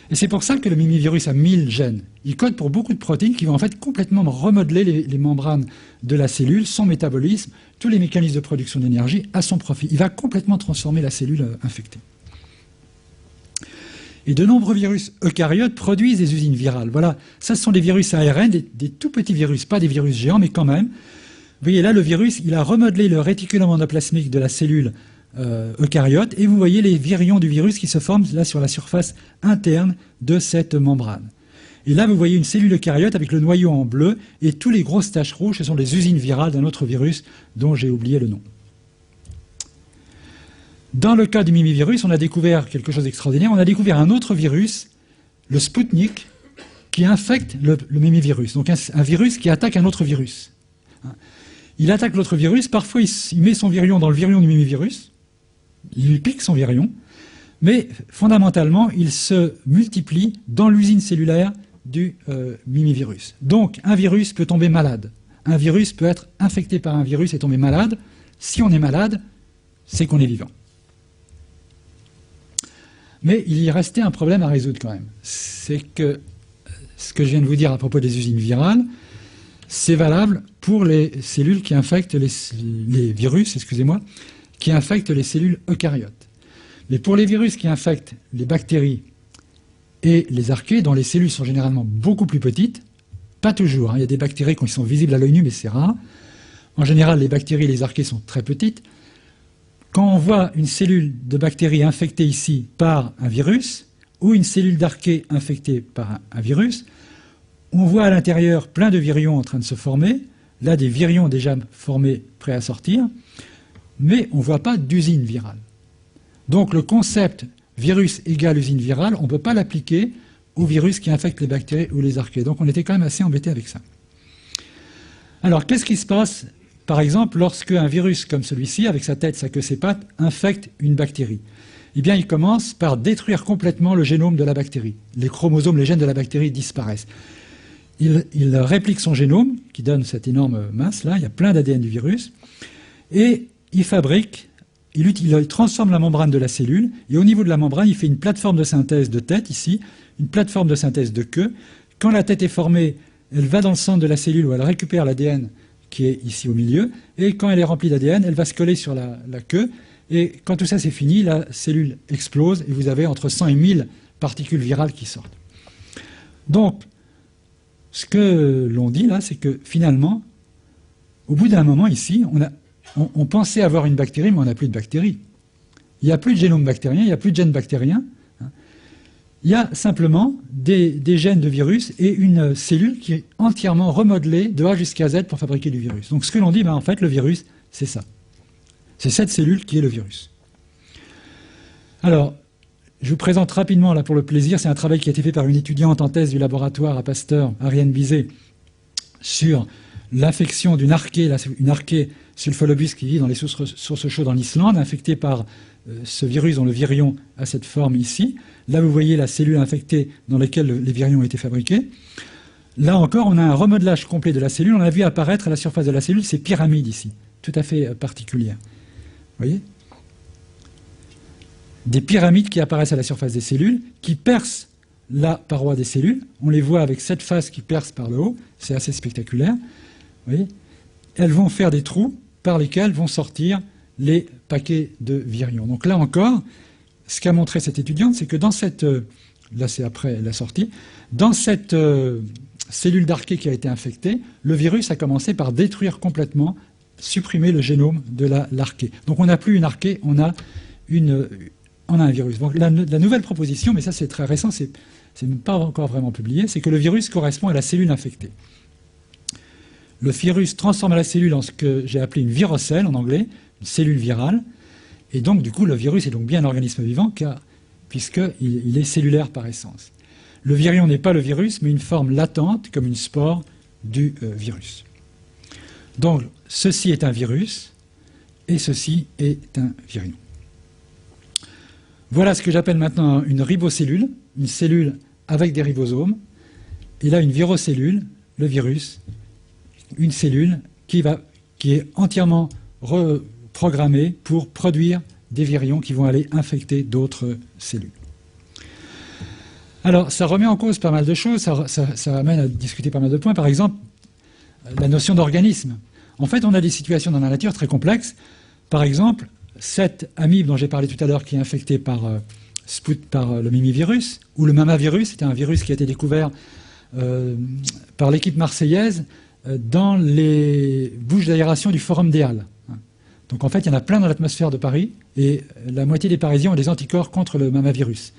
Speaker 1: Et c'est pour ça que le mimivirus a 1000 gènes. Il code pour beaucoup de protéines qui vont en fait complètement remodeler les membranes de la cellule, son métabolisme, tous les mécanismes de production d'énergie à son profit. Il va complètement transformer la cellule infectée. Et de nombreux virus eucaryotes produisent des usines virales. Voilà, ça ce sont des virus ARN, des tout petits virus, pas des virus géants, mais quand même. Vous voyez là, le virus, il a remodelé le réticulum endoplasmique de la cellule eucaryote, et vous voyez les virions du virus qui se forment là sur la surface interne de cette membrane. Et là, vous voyez une cellule eucaryote avec le noyau en bleu, et tous les grosses taches rouges, ce sont les usines virales d'un autre virus dont j'ai oublié le nom. Dans le cas du mimivirus, on a découvert quelque chose d'extraordinaire. On a découvert un autre virus, le Sputnik, qui infecte le mimivirus. Donc un virus qui attaque un autre virus. Il attaque l'autre virus, parfois il met son virion dans le virion du mimivirus, il lui pique son virion, mais fondamentalement, il se multiplie dans l'usine cellulaire du mimivirus. Donc, un virus peut tomber malade. Un virus peut être infecté par un virus et tomber malade. Si on est malade, c'est qu'on est vivant. Mais il y restait un problème à résoudre quand même. C'est que ce que je viens de vous dire à propos des usines virales, c'est valable pour les cellules qui infectent les virus, excusez-moi, qui infectent les cellules eucaryotes. Mais pour les virus qui infectent les bactéries et les archées, dont les cellules sont généralement beaucoup plus petites, pas toujours, hein, il y a des bactéries qui sont visibles à l'œil nu, mais c'est rare. En général, les bactéries et les archées sont très petites. Quand on voit une cellule de bactéries infectée ici par un virus, ou une cellule d'archée infectée par un virus, on voit à l'intérieur plein de virions en train de se former, là des virions déjà formés, prêts à sortir, mais on ne voit pas d'usine virale. Donc le concept virus égale usine virale, on ne peut pas l'appliquer aux virus qui infectent les bactéries ou les archées. Donc on était quand même assez embêté avec ça. Alors qu'est-ce qui se passe, par exemple, lorsque un virus comme celui-ci, avec sa tête, sa queue, ses pattes, infecte une bactérie? Eh bien, il commence par détruire complètement le génome de la bactérie. Les chromosomes, les gènes de la bactérie disparaissent. Il réplique son génome, qui donne cette énorme masse-là, il y a plein d'ADN du virus, et il fabrique, il transforme la membrane de la cellule, et au niveau de la membrane, il fait une plateforme de synthèse de tête, ici, une plateforme de synthèse de queue. Quand la tête est formée, elle va dans le centre de la cellule où elle récupère l'ADN qui est ici au milieu, et quand elle est remplie d'ADN, elle va se coller sur la queue, et quand tout ça c'est fini, la cellule explose, et vous avez entre 100 et 1000 particules virales qui sortent. Donc, ce que l'on dit là, c'est que finalement, au bout d'un moment ici, on pensait avoir une bactérie, mais on n'a plus de bactérie. Il n'y a plus de génome bactérien, il n'y a plus de gènes bactériens. Il y a simplement des gènes de virus et une cellule qui est entièrement remodelée de A jusqu'à Z pour fabriquer du virus. Donc ce que l'on dit, en fait, le virus, c'est ça. C'est cette cellule qui est le virus. Alors, je vous présente rapidement, là pour le plaisir, c'est un travail qui a été fait par une étudiante en thèse du laboratoire à Pasteur, Ariane Bizet, sur l'infection d'une archée, une archée sulfolobus qui vit dans les sources chaudes en Islande, infectée par ce virus dont le virion a cette forme ici. Là, vous voyez la cellule infectée dans laquelle les virions ont été fabriqués. Là encore, on a un remodelage complet de la cellule. On a vu apparaître à la surface de la cellule ces pyramides ici, tout à fait particulières. Vous voyez ? Des pyramides qui apparaissent à la surface des cellules, qui percent la paroi des cellules. On les voit avec cette face qui perce par le haut. C'est assez spectaculaire. Vous voyez ? Elles vont faire des trous par lesquels vont sortir les paquets de virions. Donc là encore, ce qu'a montré cette étudiante, c'est que dans cette... Là, c'est après la sortie. Dans cette cellule d'archée qui a été infectée, le virus a commencé par détruire complètement, supprimer le génome de l'archée. Donc on n'a plus une archée, on a un virus. Donc la nouvelle proposition, mais ça c'est très récent, c'est même pas encore vraiment publié, c'est que le virus correspond à la cellule infectée. Le virus transforme la cellule en ce que j'ai appelé une virocelle en anglais, une cellule virale, et donc du coup le virus est donc bien un organisme vivant puisqu'il est cellulaire par essence. Le virion n'est pas le virus, mais une forme latente, comme une spore du virus. Donc ceci est un virus, et ceci est un virion. Voilà ce que j'appelle maintenant une ribocellule, une cellule avec des ribosomes, et là une virocellule, le virus, une cellule qui est entièrement reprogrammée pour produire des virions qui vont aller infecter d'autres cellules. Alors, ça remet en cause pas mal de choses, ça amène à discuter pas mal de points. Par exemple, la notion d'organisme. En fait, on a des situations dans la nature très complexes. Par exemple, cette amibe dont j'ai parlé tout à l'heure qui est infectée par le mimivirus, ou le mamavirus, c'était un virus qui a été découvert par l'équipe marseillaise dans les bouches d'aération du Forum des Halles. Donc en fait, il y en a plein dans l'atmosphère de Paris, et la moitié des Parisiens ont des anticorps contre le mamavirus.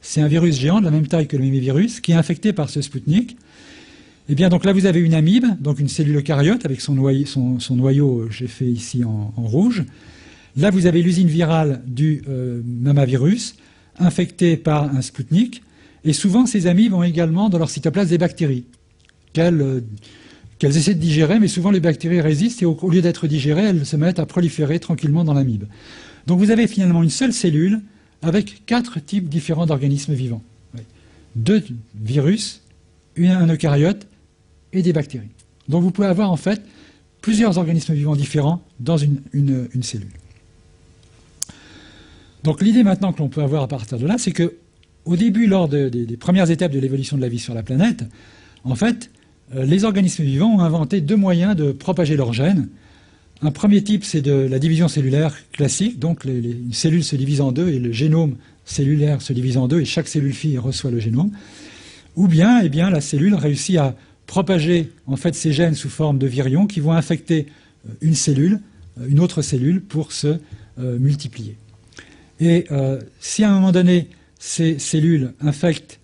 Speaker 1: C'est un virus géant de la même taille que le mimivirus qui est infecté par ce Spoutnik. Et bien donc là, vous avez une amibe, donc une cellule eucaryote avec son noyau, j'ai fait ici en rouge. Là, vous avez l'usine virale du mamavirus infectée par un Spoutnik. Et souvent, ces amibes ont également dans leur cytoplasme des bactéries qu'elles essaient de digérer, mais souvent les bactéries résistent et au lieu d'être digérées, elles se mettent à proliférer tranquillement dans l'amibe. Donc vous avez finalement une seule cellule avec 4 types différents d'organismes vivants. 2 virus, un eucaryote et des bactéries. Donc vous pouvez avoir en fait plusieurs organismes vivants différents dans une cellule. Donc l'idée maintenant que l'on peut avoir à partir de là, c'est qu'au début, lors des premières étapes de l'évolution de la vie sur la planète, en fait, les organismes vivants ont inventé 2 moyens de propager leurs gènes. Un premier type, c'est de la division cellulaire classique, donc une cellule se divise en 2 et le génome cellulaire se divise en 2 et chaque cellule fille reçoit le génome. Ou bien, la cellule réussit à propager en fait ces gènes sous forme de virions qui vont infecter une autre cellule pour se multiplier. Et si à un moment donné, ces cellules infectent,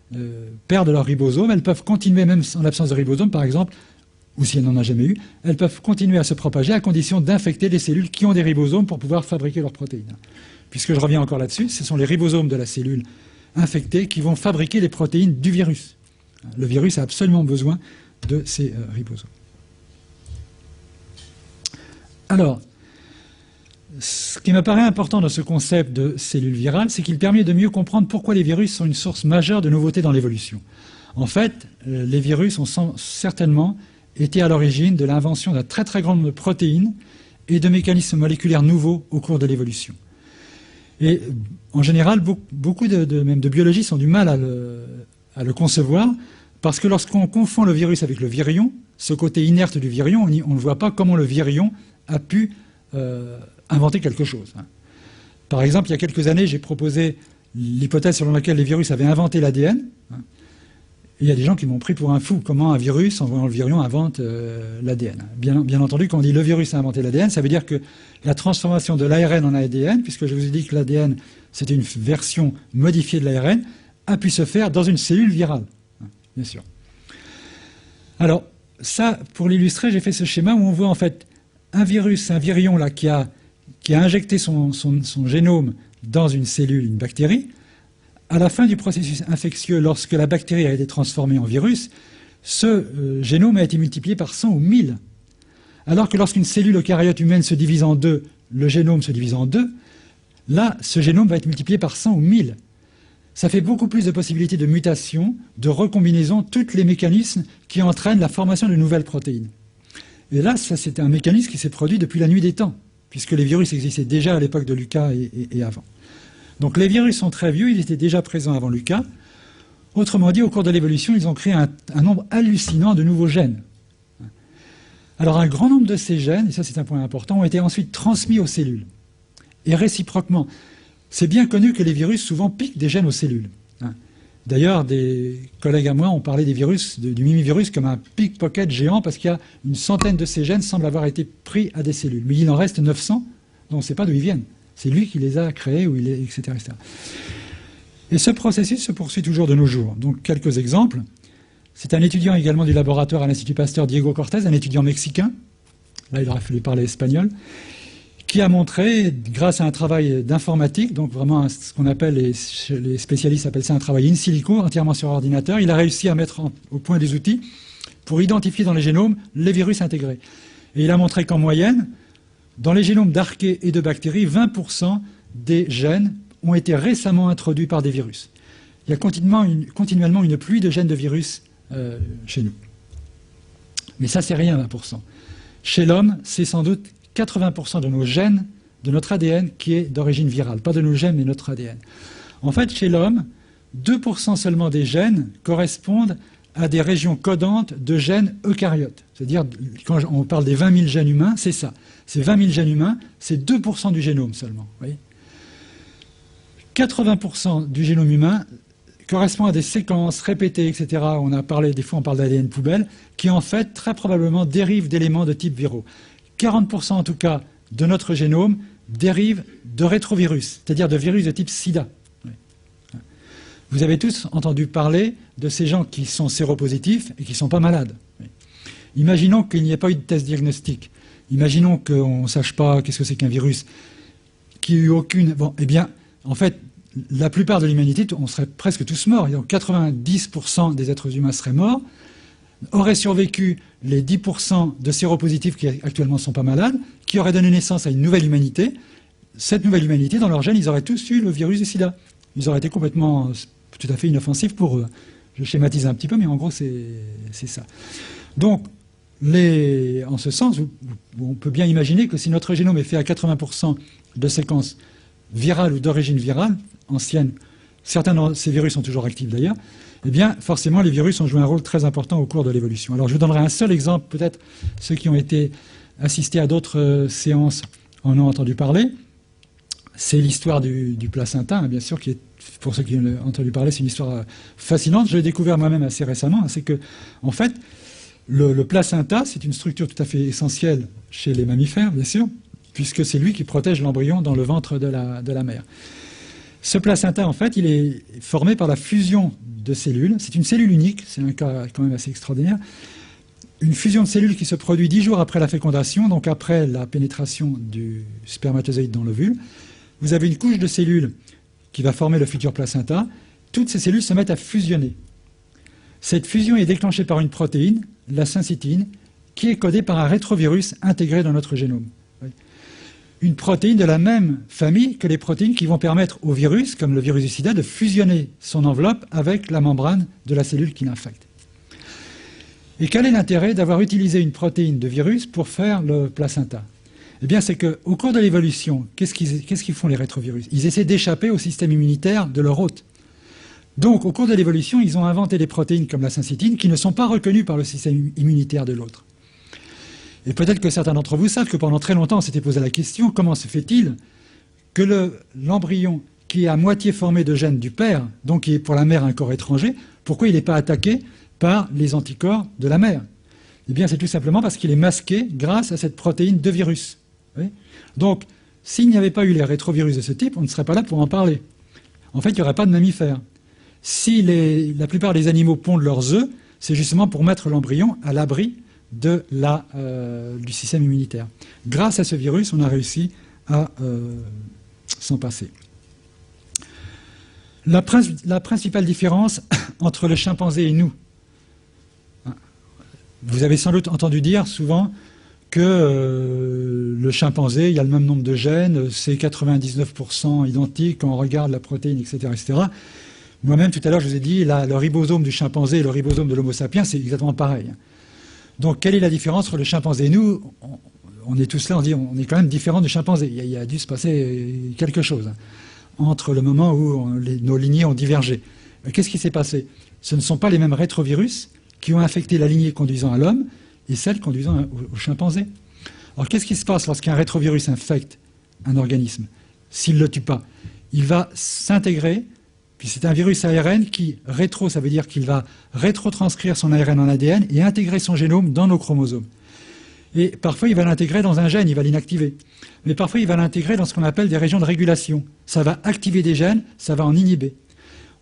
Speaker 1: perdent leur ribosome, elles peuvent continuer, même en l'absence de ribosome par exemple, ou si elles n'en ont jamais eu, elles peuvent continuer à se propager à condition d'infecter les cellules qui ont des ribosomes pour pouvoir fabriquer leurs protéines. Puisque je reviens encore là-dessus, ce sont les ribosomes de la cellule infectée qui vont fabriquer les protéines du virus. Le virus a absolument besoin de ces ribosomes. Alors, ce qui me paraît important dans ce concept de cellule virale, c'est qu'il permet de mieux comprendre pourquoi les virus sont une source majeure de nouveautés dans l'évolution. En fait, les virus ont certainement été à l'origine de l'invention d'un très très grand nombre de protéines et de mécanismes moléculaires nouveaux au cours de l'évolution. Et en général, beaucoup même de biologistes ont du mal à le concevoir, parce que lorsqu'on confond le virus avec le virion, ce côté inerte du virion, on ne voit pas comment le virion a pu inventer quelque chose. Par exemple, il y a quelques années, j'ai proposé l'hypothèse selon laquelle les virus avaient inventé l'ADN. Il y a des gens qui m'ont pris pour un fou. Comment un virus, en voyant le virion, invente l'ADN? Bien entendu, quand on dit le virus a inventé l'ADN, ça veut dire que la transformation de l'ARN en ADN, puisque je vous ai dit que l'ADN, c'était une version modifiée de l'ARN, a pu se faire dans une cellule virale, bien sûr. Alors, ça, pour l'illustrer, j'ai fait ce schéma où on voit en fait un virus, un virion là, qui a injecté son génome dans une cellule, une bactérie. À la fin du processus infectieux, lorsque la bactérie a été transformée en virus, ce génome a été multiplié par 100 ou 1000. Alors que lorsqu'une cellule eucaryote humaine se divise en 2, le génome se divise en 2, Là, ce génome va être multiplié par 100 ou 1000. Ça fait beaucoup plus de possibilités de mutation, de recombinaison, tous les mécanismes qui entraînent la formation de nouvelles protéines. Et là, ça, c'était un mécanisme qui s'est produit depuis la nuit des temps, puisque les virus existaient déjà à l'époque de Lucas et avant. Donc les virus sont très vieux, ils étaient déjà présents avant Lucas. Autrement dit, au cours de l'évolution, ils ont créé un nombre hallucinant de nouveaux gènes. Alors un grand nombre de ces gènes, et ça c'est un point important, ont été ensuite transmis aux cellules. Et réciproquement, c'est bien connu que les virus souvent piquent des gènes aux cellules. D'ailleurs, des collègues à moi ont parlé des virus, du mimivirus comme un pickpocket géant parce qu'il y a une centaine de ces gènes semblent avoir été pris à des cellules. Mais il en reste 900 dont on ne sait pas d'où ils viennent. C'est lui qui les a créés, etc., etc. Et ce processus se poursuit toujours de nos jours. Donc quelques exemples. C'est un étudiant également du laboratoire à l'Institut Pasteur, Diego Cortés, un étudiant mexicain. Là, il aurait fallu parler espagnol. Qui a montré, grâce à un travail d'informatique, donc vraiment ce qu'on appelle, les spécialistes appellent ça un travail in silico, entièrement sur ordinateur, il a réussi à mettre au point des outils pour identifier dans les génomes les virus intégrés. Et il a montré qu'en moyenne, dans les génomes d'archées et de bactéries, 20% des gènes ont été récemment introduits par des virus. Il y a continuellement une pluie de gènes de virus chez nous. Mais ça, c'est rien, 20%. Chez l'homme, c'est sans doute 80% de nos gènes, de notre ADN, qui est d'origine virale. Pas de nos gènes, mais notre ADN. En fait, chez l'homme, 2% seulement des gènes correspondent à des régions codantes de gènes eucaryotes. C'est-à-dire, quand on parle des 20 000 gènes humains, c'est ça. Ces 20 000 gènes humains, c'est 2% du génome seulement. Vous voyez ? 80% du génome humain correspond à des séquences répétées, etc. Des fois on parle d'ADN poubelle, qui en fait, très probablement, dérivent d'éléments de type viraux. 40% en tout cas de notre génome dérive de rétrovirus, c'est-à-dire de virus de type sida. Vous avez tous entendu parler de ces gens qui sont séropositifs et qui ne sont pas malades. Imaginons qu'il n'y ait pas eu de test diagnostic. Imaginons qu'on ne sache pas qu'est-ce que c'est qu'un virus, qu'il n'y ait eu aucune... Bon, eh bien, en fait, la plupart de l'humanité, on serait presque tous morts. Donc 90% des êtres humains seraient morts, auraient survécu les 10% de séropositifs qui actuellement ne sont pas malades, qui auraient donné naissance à une nouvelle humanité. Cette nouvelle humanité, dans leur gène, ils auraient tous eu le virus du sida. Ils auraient été complètement, tout à fait inoffensifs pour eux. Je schématise un petit peu, mais en gros, c'est ça. Donc, en ce sens, on peut bien imaginer que si notre génome est fait à 80% de séquences virales ou d'origine virale, anciennes, certains de ces virus sont toujours actifs d'ailleurs, eh bien, forcément, les virus ont joué un rôle très important au cours de l'évolution. Alors, je vous donnerai un seul exemple, peut-être ceux qui ont été assistés à d'autres séances en ont entendu parler. C'est l'histoire du placenta, hein, bien sûr, qui est, pour ceux qui ont entendu parler, c'est une histoire fascinante. Je l'ai découvert moi-même assez récemment. Hein, c'est que, en fait, le placenta, c'est une structure tout à fait essentielle chez les mammifères, bien sûr, puisque c'est lui qui protège l'embryon dans le ventre de la mère. Ce placenta, en fait, il est formé par la fusion de cellules. C'est une cellule unique, c'est un cas quand même assez extraordinaire. Une fusion de cellules qui se produit 10 jours après la fécondation, donc après la pénétration du spermatozoïde dans l'ovule. Vous avez une couche de cellules qui va former le futur placenta. Toutes ces cellules se mettent à fusionner. Cette fusion est déclenchée par une protéine, la syncytine, qui est codée par un rétrovirus intégré dans notre génome. Une protéine de la même famille que les protéines qui vont permettre au virus, comme le virus du sida, de fusionner son enveloppe avec la membrane de la cellule qui l'infecte. Et quel est l'intérêt d'avoir utilisé une protéine de virus pour faire le placenta? Eh bien, c'est qu'au cours de l'évolution, qu'est-ce qu'ils font les rétrovirus? Ils essaient d'échapper au système immunitaire de leur hôte. Donc, au cours de l'évolution, ils ont inventé des protéines comme la syncytine qui ne sont pas reconnues par le système immunitaire de l'autre. Et peut-être que certains d'entre vous savent que pendant très longtemps, on s'était posé la question, comment se fait-il que l'embryon qui est à moitié formé de gènes du père, donc qui est pour la mère un corps étranger, pourquoi il n'est pas attaqué par les anticorps de la mère? Eh bien, c'est tout simplement parce qu'il est masqué grâce à cette protéine de virus. Oui. Donc, s'il n'y avait pas eu les rétrovirus de ce type, on ne serait pas là pour en parler. En fait, il n'y aurait pas de mammifères. Si la plupart des animaux pondent leurs œufs, c'est justement pour mettre l'embryon à l'abri du système immunitaire. Grâce à ce virus, on a réussi à s'en passer. La principale différence entre le chimpanzé et nous, vous avez sans doute entendu dire souvent que le chimpanzé, il y a le même nombre de gènes, c'est 99% identique quand on regarde la protéine, etc. etc. Moi-même, tout à l'heure, je vous ai dit, le ribosome du chimpanzé et le ribosome de l'homo sapiens, c'est exactement pareil. Donc, quelle est la différence entre le chimpanzé et nous? On est tous là, on dit, on est quand même différents du chimpanzé. Il y a dû se passer quelque chose entre le moment où nos lignées ont divergé. Qu'est-ce qui s'est passé? Ce ne sont pas les mêmes rétrovirus qui ont infecté la lignée conduisant à l'homme et celle conduisant au chimpanzé. Alors, qu'est-ce qui se passe lorsqu'un rétrovirus infecte un organisme? S'il ne le tue pas, il va s'intégrer, puis c'est un virus ARN qui, ça veut dire qu'il va rétrotranscrire son ARN en ADN et intégrer son génome dans nos chromosomes. Et parfois, il va l'intégrer dans un gène, il va l'inactiver. Mais parfois, il va l'intégrer dans ce qu'on appelle des régions de régulation. Ça va activer des gènes, ça va en inhiber.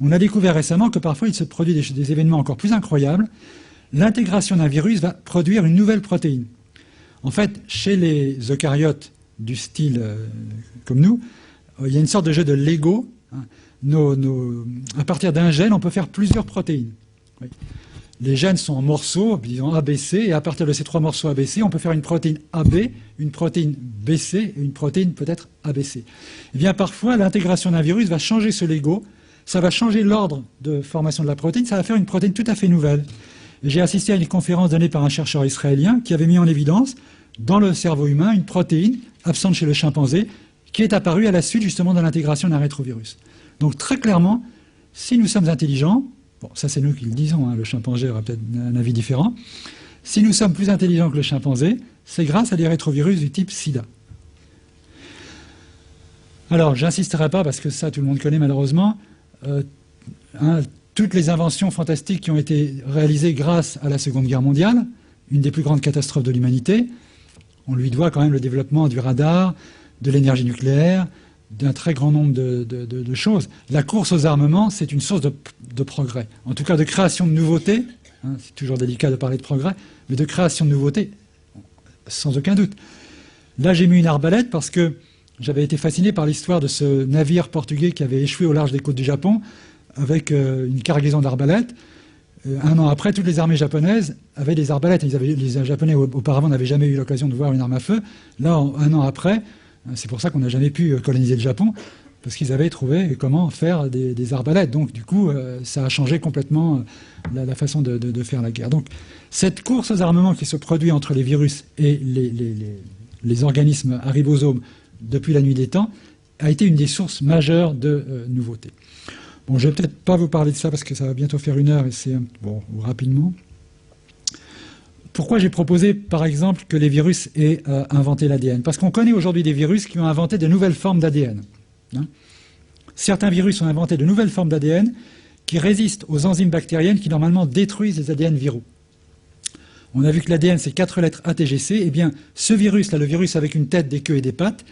Speaker 1: On a découvert récemment que parfois, il se produit des événements encore plus incroyables. L'intégration d'un virus va produire une nouvelle protéine. En fait, chez les eucaryotes du style comme nous, il y a une sorte de jeu de Lego. À partir d'un gène, on peut faire plusieurs protéines. Oui. Les gènes sont en morceaux, disons ABC, et à partir de ces 3 morceaux ABC, on peut faire une protéine AB, une protéine BC et une protéine peut-être ABC. Eh bien, parfois, l'intégration d'un virus va changer ce Lego, ça va changer l'ordre de formation de la protéine, ça va faire une protéine tout à fait nouvelle. J'ai assisté à une conférence donnée par un chercheur israélien qui avait mis en évidence, dans le cerveau humain, une protéine absente chez le chimpanzé, qui est apparue à la suite justement de l'intégration d'un rétrovirus. Donc très clairement, si nous sommes intelligents, bon, ça c'est nous qui le disons, hein, le chimpanzé aura peut-être un avis différent. Si nous sommes plus intelligents que le chimpanzé, c'est grâce à des rétrovirus du type SIDA. Alors, j'insisterai pas, parce que ça tout le monde connaît malheureusement, toutes les inventions fantastiques qui ont été réalisées grâce à la Seconde Guerre mondiale, une des plus grandes catastrophes de l'humanité, on lui doit quand même le développement du radar, de l'énergie nucléaire, d'un très grand nombre de choses. La course aux armements, c'est une source de progrès. En tout cas, de création de nouveautés. Hein, c'est toujours délicat de parler de progrès, mais de création de nouveautés, sans aucun doute. Là, j'ai mis une arbalète parce que j'avais été fasciné par l'histoire de ce navire portugais qui avait échoué au large des côtes du Japon avec une cargaison d'arbalètes. Un an après, toutes les armées japonaises avaient des arbalètes. Les Japonais, auparavant, n'avaient jamais eu l'occasion de voir une arme à feu. Là, un an après, c'est pour ça qu'on n'a jamais pu coloniser le Japon, parce qu'ils avaient trouvé comment faire des arbalètes. Donc, du coup, ça a changé complètement la façon de faire la guerre. Donc, cette course aux armements qui se produit entre les virus et les organismes à ribosomes depuis la nuit des temps a été une des sources majeures de nouveautés. Bon, je ne vais peut-être pas vous parler de ça, parce que ça va bientôt faire 1 heure, et c'est bon, rapidement. Pourquoi j'ai proposé, par exemple, que les virus aient inventé l'ADN? Parce qu'on connaît aujourd'hui des virus qui ont inventé de nouvelles formes d'ADN. Hein. Certains virus ont inventé de nouvelles formes d'ADN qui résistent aux enzymes bactériennes qui, normalement, détruisent les ADN viraux. On a vu que l'ADN, c'est 4 lettres ATGC. Eh bien, ce virus-là, le virus avec une tête, des queues et des pattes,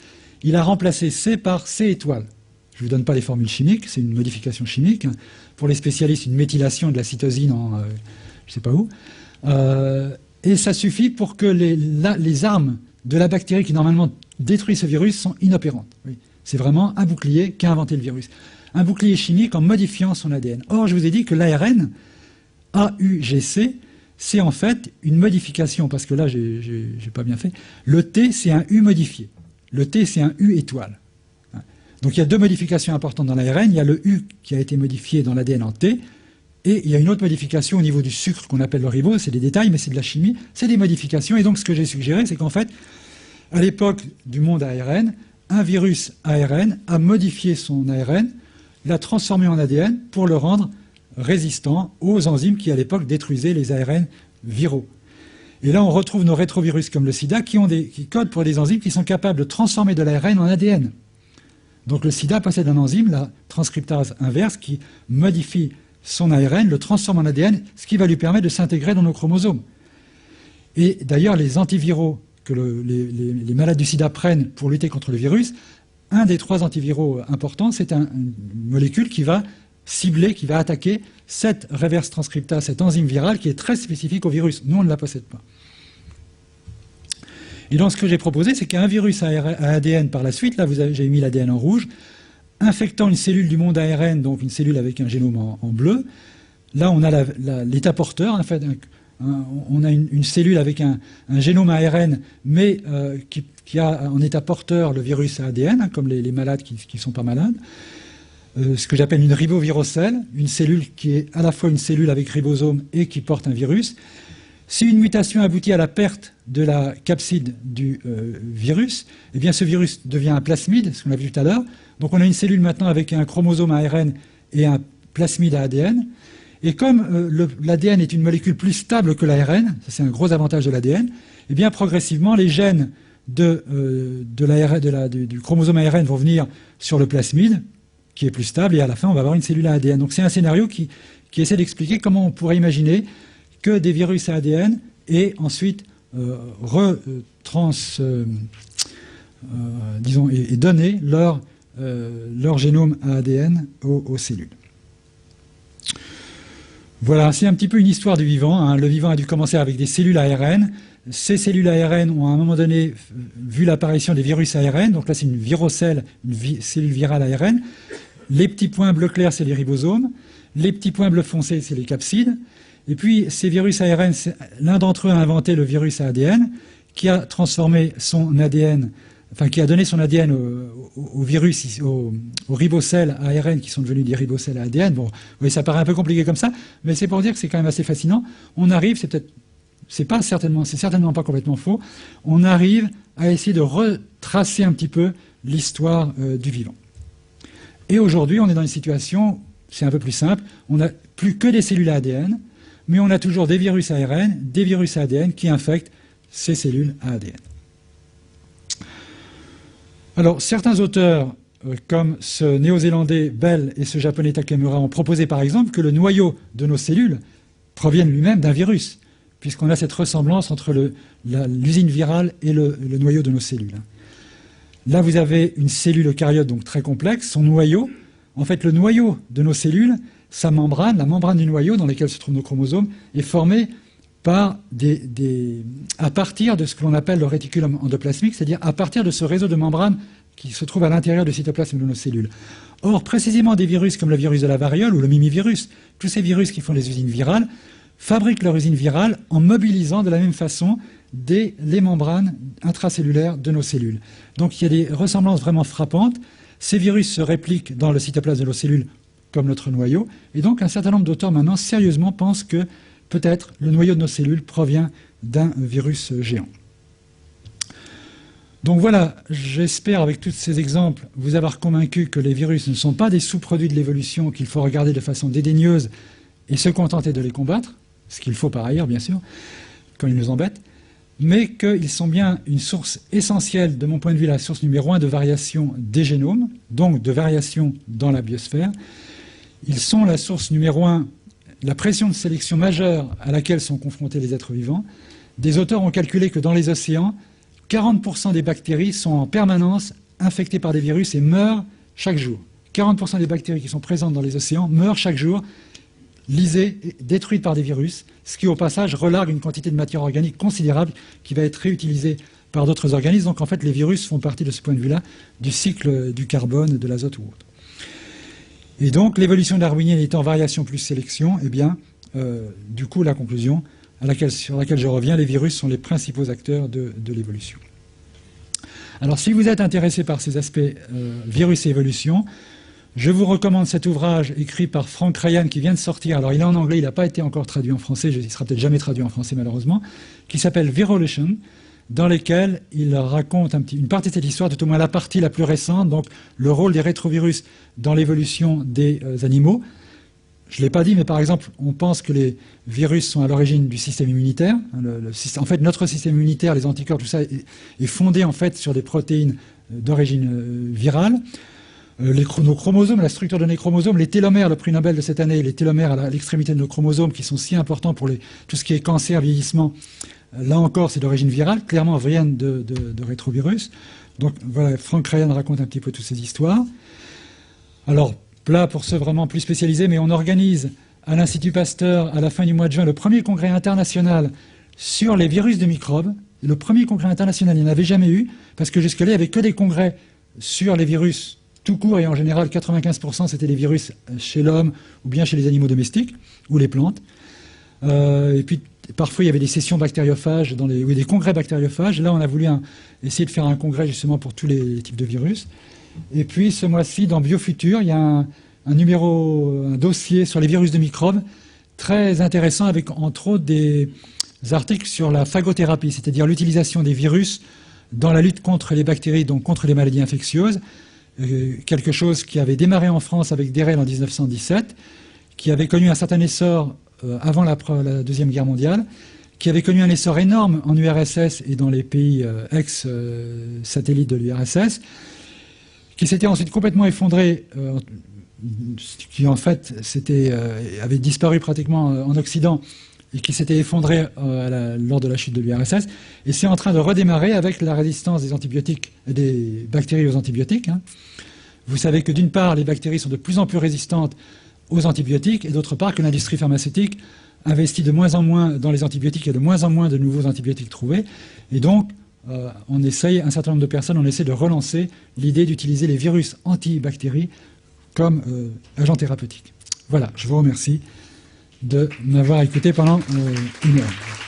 Speaker 1: il a remplacé C par C étoile. Je ne vous donne pas les formules chimiques, c'est une modification chimique. Pour les spécialistes, une méthylation de la cytosine en je ne sais pas où. Et ça suffit pour que les armes de la bactérie qui normalement détruit ce virus sont inopérantes. Oui. C'est vraiment un bouclier qu'a inventé le virus. Un bouclier chimique en modifiant son ADN. Or, je vous ai dit que l'ARN, AUGC, c'est en fait une modification, parce que là, j'ai pas bien fait. Le T, c'est un U modifié. Le T, c'est un U étoile. Donc il y a 2 modifications importantes dans l'ARN. Il y a le U qui a été modifié dans l'ADN en T, et il y a une autre modification au niveau du sucre qu'on appelle le ribose. C'est des détails, mais c'est de la chimie. C'est des modifications. Et donc ce que j'ai suggéré, c'est qu'en fait, à l'époque du monde ARN, un virus ARN a modifié son ARN, l'a transformé en ADN pour le rendre résistant aux enzymes qui, à l'époque, détruisaient les ARN viraux. Et là, on retrouve nos rétrovirus comme le sida qui codent pour des enzymes qui sont capables de transformer de l'ARN en ADN. Donc le sida possède un enzyme, la transcriptase inverse, qui modifie son ARN, le transforme en ADN, ce qui va lui permettre de s'intégrer dans nos chromosomes. Et d'ailleurs, les antiviraux que les malades du sida prennent pour lutter contre le virus, un des 3 antiviraux importants, c'est une molécule qui va cibler, qui va attaquer cette reverse transcriptase, cette enzyme virale qui est très spécifique au virus. Nous, on ne la possède pas. Et donc, ce que j'ai proposé, c'est qu'un virus à ADN par la suite, là, j'ai mis l'ADN en rouge, infectant une cellule du monde ARN, donc une cellule avec un génome en bleu. Là, on a l'état porteur, en fait, on a une cellule avec un génome ARN, mais qui a en état porteur le virus à ADN, hein, comme les malades qui ne sont pas malades. Ce que j'appelle une ribovirocelle, une cellule qui est à la fois une cellule avec ribosome et qui porte un virus. Si une mutation aboutit à la perte de la capside du virus, eh bien ce virus devient un plasmide, ce qu'on a vu tout à l'heure. Donc on a une cellule maintenant avec un chromosome à ARN et un plasmide à ADN. Et comme l'ADN est une molécule plus stable que l'ARN, ça c'est un gros avantage de l'ADN, eh bien progressivement les gènes du chromosome ARN vont venir sur le plasmide, qui est plus stable, et à la fin on va avoir une cellule à ADN. Donc c'est un scénario qui essaie d'expliquer comment on pourrait imaginer que des virus à ADN et ensuite donner leur génome à ADN aux cellules. Voilà, c'est un petit peu une histoire du vivant, hein. Le vivant a dû commencer avec des cellules ARN. Ces cellules ARN ont à un moment donné vu l'apparition des virus ARN. Donc là, c'est une virocelle, cellule virale ARN. Les petits points bleu clair, c'est les ribosomes. Les petits points bleu foncé, c'est les capsides. Et puis, ces virus ARN, l'un d'entre eux a inventé le virus à ADN, qui a transformé son ADN, enfin, qui a donné son ADN aux virus, aux ribocelles ARN qui sont devenus des ribocelles à ADN. Bon, oui, ça paraît un peu compliqué comme ça, mais c'est pour dire que c'est quand même assez fascinant. On arrive, c'est certainement pas complètement faux, on arrive à essayer de retracer un petit peu l'histoire du vivant. Et aujourd'hui, on est dans une situation, c'est un peu plus simple, on n'a plus que des cellules à ADN, mais on a toujours des virus ARN, des virus à ADN qui infectent ces cellules à ADN. Alors, certains auteurs, comme ce néo-zélandais Bell et ce japonais Takemura, ont proposé par exemple que le noyau de nos cellules provienne lui-même d'un virus, puisqu'on a cette ressemblance entre l'usine virale et le noyau de nos cellules. Là, vous avez une cellule eucaryote donc très complexe, son noyau. En fait, le noyau de nos cellules, sa membrane, la membrane du noyau dans laquelle se trouvent nos chromosomes, est formée par à partir de ce que l'on appelle le réticulum endoplasmique, c'est-à-dire à partir de ce réseau de membranes qui se trouve à l'intérieur du cytoplasme de nos cellules. Or, précisément des virus comme le virus de la variole ou le mimivirus, tous ces virus qui font des usines virales, fabriquent leur usine virale en mobilisant de la même façon les membranes intracellulaires de nos cellules. Donc il y a des ressemblances vraiment frappantes. Ces virus se répliquent dans le cytoplasme de nos cellules comme notre noyau, et donc un certain nombre d'auteurs maintenant sérieusement pensent que peut-être le noyau de nos cellules provient d'un virus géant. Donc voilà, j'espère avec tous ces exemples vous avoir convaincu que les virus ne sont pas des sous-produits de l'évolution qu'il faut regarder de façon dédaigneuse et se contenter de les combattre, ce qu'il faut par ailleurs bien sûr, quand ils nous embêtent, mais qu'ils sont bien une source essentielle, de mon point de vue, la source numéro 1 de variation des génomes, donc de variation dans la biosphère. Ils sont la source numéro 1, la pression de sélection majeure à laquelle sont confrontés les êtres vivants. Des auteurs ont calculé que dans les océans, 40% des bactéries sont en permanence infectées par des virus et meurent chaque jour. 40% des bactéries qui sont présentes dans les océans meurent chaque jour, lysées, détruites par des virus, ce qui au passage relargue une quantité de matière organique considérable qui va être réutilisée par d'autres organismes. Donc en fait les virus font partie de ce point de vue-là du cycle du carbone, de l'azote ou autre. Et donc l'évolution darwinienne étant variation plus sélection, eh bien du coup la conclusion sur laquelle je reviens, les virus sont les principaux acteurs de l'évolution. Alors si vous êtes intéressé par ces aspects virus et évolution, je vous recommande cet ouvrage écrit par Frank Ryan qui vient de sortir. Alors il est en anglais, il n'a pas été encore traduit en français, il ne sera peut-être jamais traduit en français malheureusement, qui s'appelle Virolution, dans lequel il raconte une partie de cette histoire, tout au moins la partie la plus récente, donc le rôle des rétrovirus dans l'évolution des animaux. Je ne l'ai pas dit, mais par exemple, on pense que les virus sont à l'origine du système immunitaire. En fait, notre système immunitaire, les anticorps, tout ça, est fondé en fait sur des protéines d'origine virale. Nos chromosomes, la structure de nos chromosomes, les télomères, le prix Nobel de cette année, les télomères à l'extrémité de nos chromosomes qui sont si importants pour tout ce qui est cancer, vieillissement, là encore, c'est d'origine virale, clairement viennent de rétrovirus. Donc voilà, Frank Ryan raconte un petit peu toutes ces histoires. Alors, là, pour ceux vraiment plus spécialisés, mais on organise à l'Institut Pasteur, à la fin du mois de juin, le premier congrès international sur les virus de microbes. Le premier congrès international, il n'y en avait jamais eu, parce que jusque-là, il n'y avait que des congrès sur les virus tout court, et en général, 95% c'était les virus chez l'homme ou bien chez les animaux domestiques ou les plantes. Et puis, parfois il y avait des sessions bactériophages, ou des congrès bactériophages. Là, on a voulu essayer de faire un congrès justement pour tous les types de virus. Et puis, ce mois-ci, dans Biofutur, il y a un dossier sur les virus de microbes, très intéressant, avec entre autres des articles sur la phagothérapie, c'est-à-dire l'utilisation des virus dans la lutte contre les bactéries, donc contre les maladies infectieuses. Quelque chose qui avait démarré en France avec Derel en 1917, qui avait connu un certain essor avant la Deuxième Guerre mondiale, qui avait connu un essor énorme en URSS et dans les pays ex-satellites de l'URSS, qui s'était ensuite complètement effondré, qui en fait avait disparu pratiquement en Occident, et qui s'était effondré lors de la chute de l'URSS, et c'est en train de redémarrer avec la résistance des antibiotiques, des bactéries aux antibiotiques. Vous savez que d'une part, les bactéries sont de plus en plus résistantes aux antibiotiques, et d'autre part que l'industrie pharmaceutique investit de moins en moins dans les antibiotiques, il y a de moins en moins de nouveaux antibiotiques trouvés, et donc un certain nombre de personnes, on essaie de relancer l'idée d'utiliser les virus antibactéries comme agents thérapeutiques. Voilà, je vous remercie de m'avoir écouté pendant une heure.